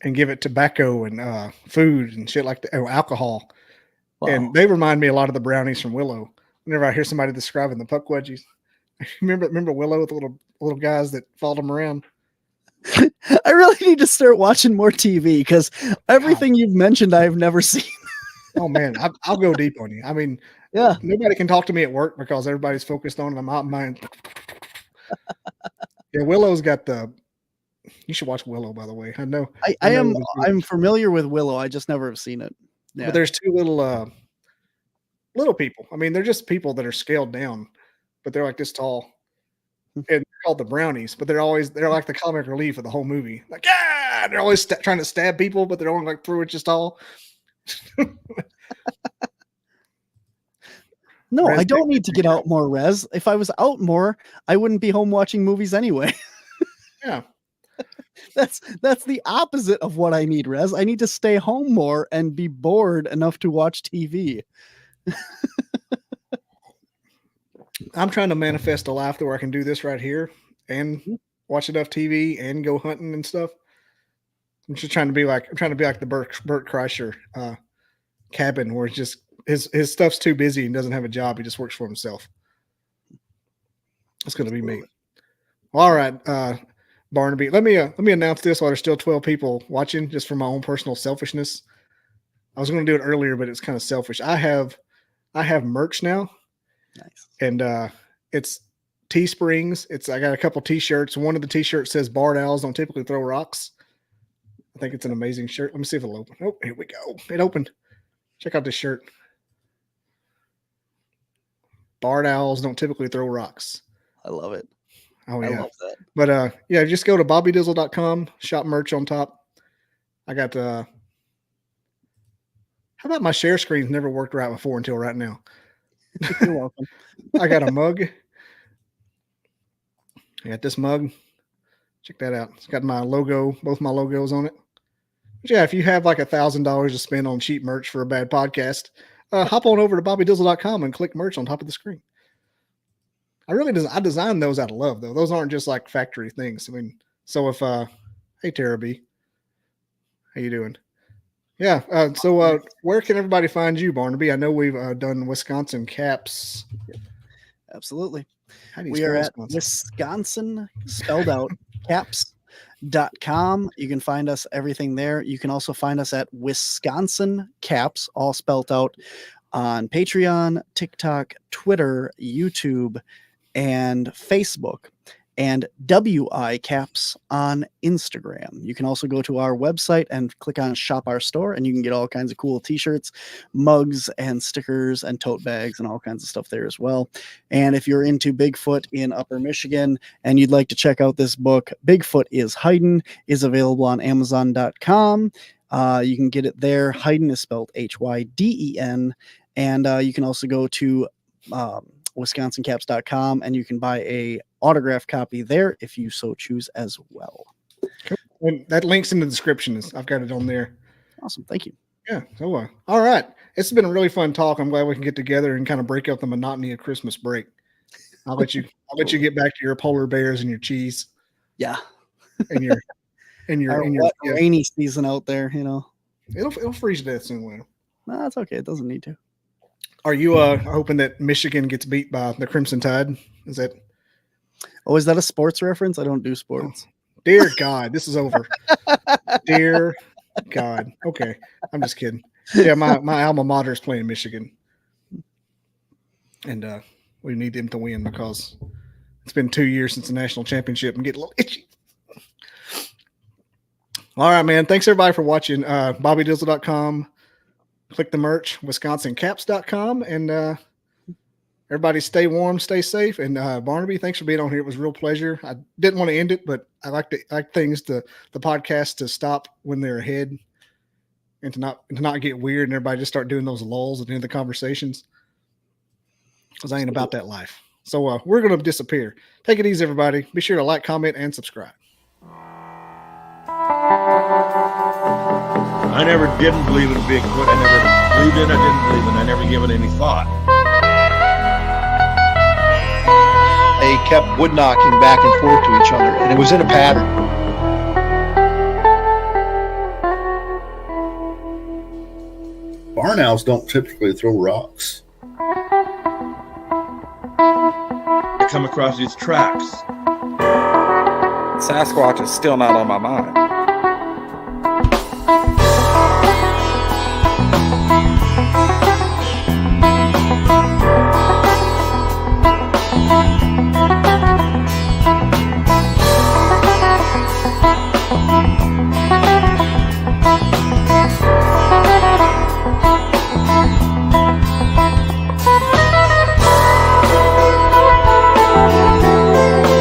and give it tobacco and food and shit like that, oh, alcohol. Wow. And they remind me a lot of the brownies from Willow. Whenever I hear somebody describing the Pukwudgies, remember Willow with the little guys that followed him around. I really need to start watching more TV because everything you've mentioned I've never seen. Oh man, I'll go deep on you. I mean, Yeah. nobody can talk to me at work because everybody's focused on them. I'm mine. Yeah, Willow's got the. You should watch Willow, by the way. I know. I'm familiar with Willow. I just never have seen it. Yeah. But there's two little people. I mean, they're just people that are scaled down, but they're like this tall, and they're called the Brownies. But they're like the comic relief of the whole movie. Like, yeah, they're always trying to stab people, but they're only like 3 inches tall. No, Rez I don't takes need to get out more, Rez. If I was out more, I wouldn't be home watching movies anyway. Yeah. That's the opposite of what I need, Rez. I need to stay home more and be bored enough to watch TV. I'm trying to manifest a life where I can do this right here and watch enough TV and go hunting and stuff. I'm trying to be like the Bert Kreischer cabin where it's just his stuff's too busy and doesn't have a job. He just works for himself. It's going to be me. All right, Barnaby. Let me announce this while there's still 12 people watching, just for my own personal selfishness. I was going to do it earlier, but it's kind of selfish. I have merch now. Nice. And it's Teesprings. I got a couple T-shirts. One of the T-shirts says "Barred Owls don't typically throw rocks." I think it's an amazing shirt. Let me see if it'll open. Oh, here we go. It opened. Check out this shirt. Barred owls don't typically throw rocks. I love it. Oh yeah. I love that. But yeah, just go to bobbydizzle.com, shop merch on top. I got how about my share screens never worked right before until right now. You're welcome. I got a mug. I got this mug. Check that out. It's got my logo, both my logos on it. But yeah, if you have like $1,000 to spend on cheap merch for a bad podcast, hop on over to bobbydizzle.com and click merch on top of the screen. I designed those out of love, though. Those aren't just like factory things. I mean, so if hey Tara B, how you doing? Yeah. So where can everybody find you, Barnaby? I know we've done Wisconsin caps. Absolutely. How do you We spell are at Wisconsin? Wisconsin, spelled out, caps.com. You can find us everything there. You can also find us at Wisconsin Caps, all spelled out, on Patreon, TikTok, Twitter, YouTube, and Facebook, and WI Caps on Instagram. You can also go to our website and click on Shop Our Store, and you can get all kinds of cool t-shirts, mugs, and stickers, and tote bags, and all kinds of stuff there as well. And if you're into Bigfoot in Upper Michigan and you'd like to check out this book, Bigfoot is Hidden, is available on Amazon.com. You can get it there. Hidden is spelled Hyden. And you can also go to wisconsincaps.com and you can buy a autographed copy there if you so choose as well. Cool. And that link's in the description. I've got it on there. Awesome. Thank you. Yeah. So, all right. It's been a really fun talk. I'm glad we can get together and kind of break up the monotony of Christmas break. I'll let you get back to your polar bears and your cheese. Yeah. in your Our wet, rainy season out there, you know. It'll freeze to death soon. Will. No, that's okay. It doesn't need to. Are you hoping that Michigan gets beat by the Crimson Tide? Is that? Oh, is that a sports reference? I don't do sports. Dear God, this is over. Dear God. Okay, I'm just kidding. Yeah, my alma mater is playing Michigan, and we need them to win because it's been 2 years since the national championship and get a little itchy. All right, man. Thanks everybody for watching. BobbyDizzle.com. Click the merch, WisconsinCaps.com, and everybody stay warm, stay safe. And Barnaby, thanks for being on here. It was a real pleasure. I didn't want to end it, but I like the podcast to stop when they're ahead and to not get weird and everybody just start doing those lulls at the end of the conversations. Because I ain't about that life. So we're going to disappear. Take it easy, everybody. Be sure to like, comment, and subscribe. I never didn't believe in Bigfoot. I never believed in it. I didn't believe in it. I never gave it any thought. They kept wood knocking back and forth to each other, and it was in a pattern. Barn owls don't typically throw rocks. I come across these tracks. Sasquatch is still not on my mind.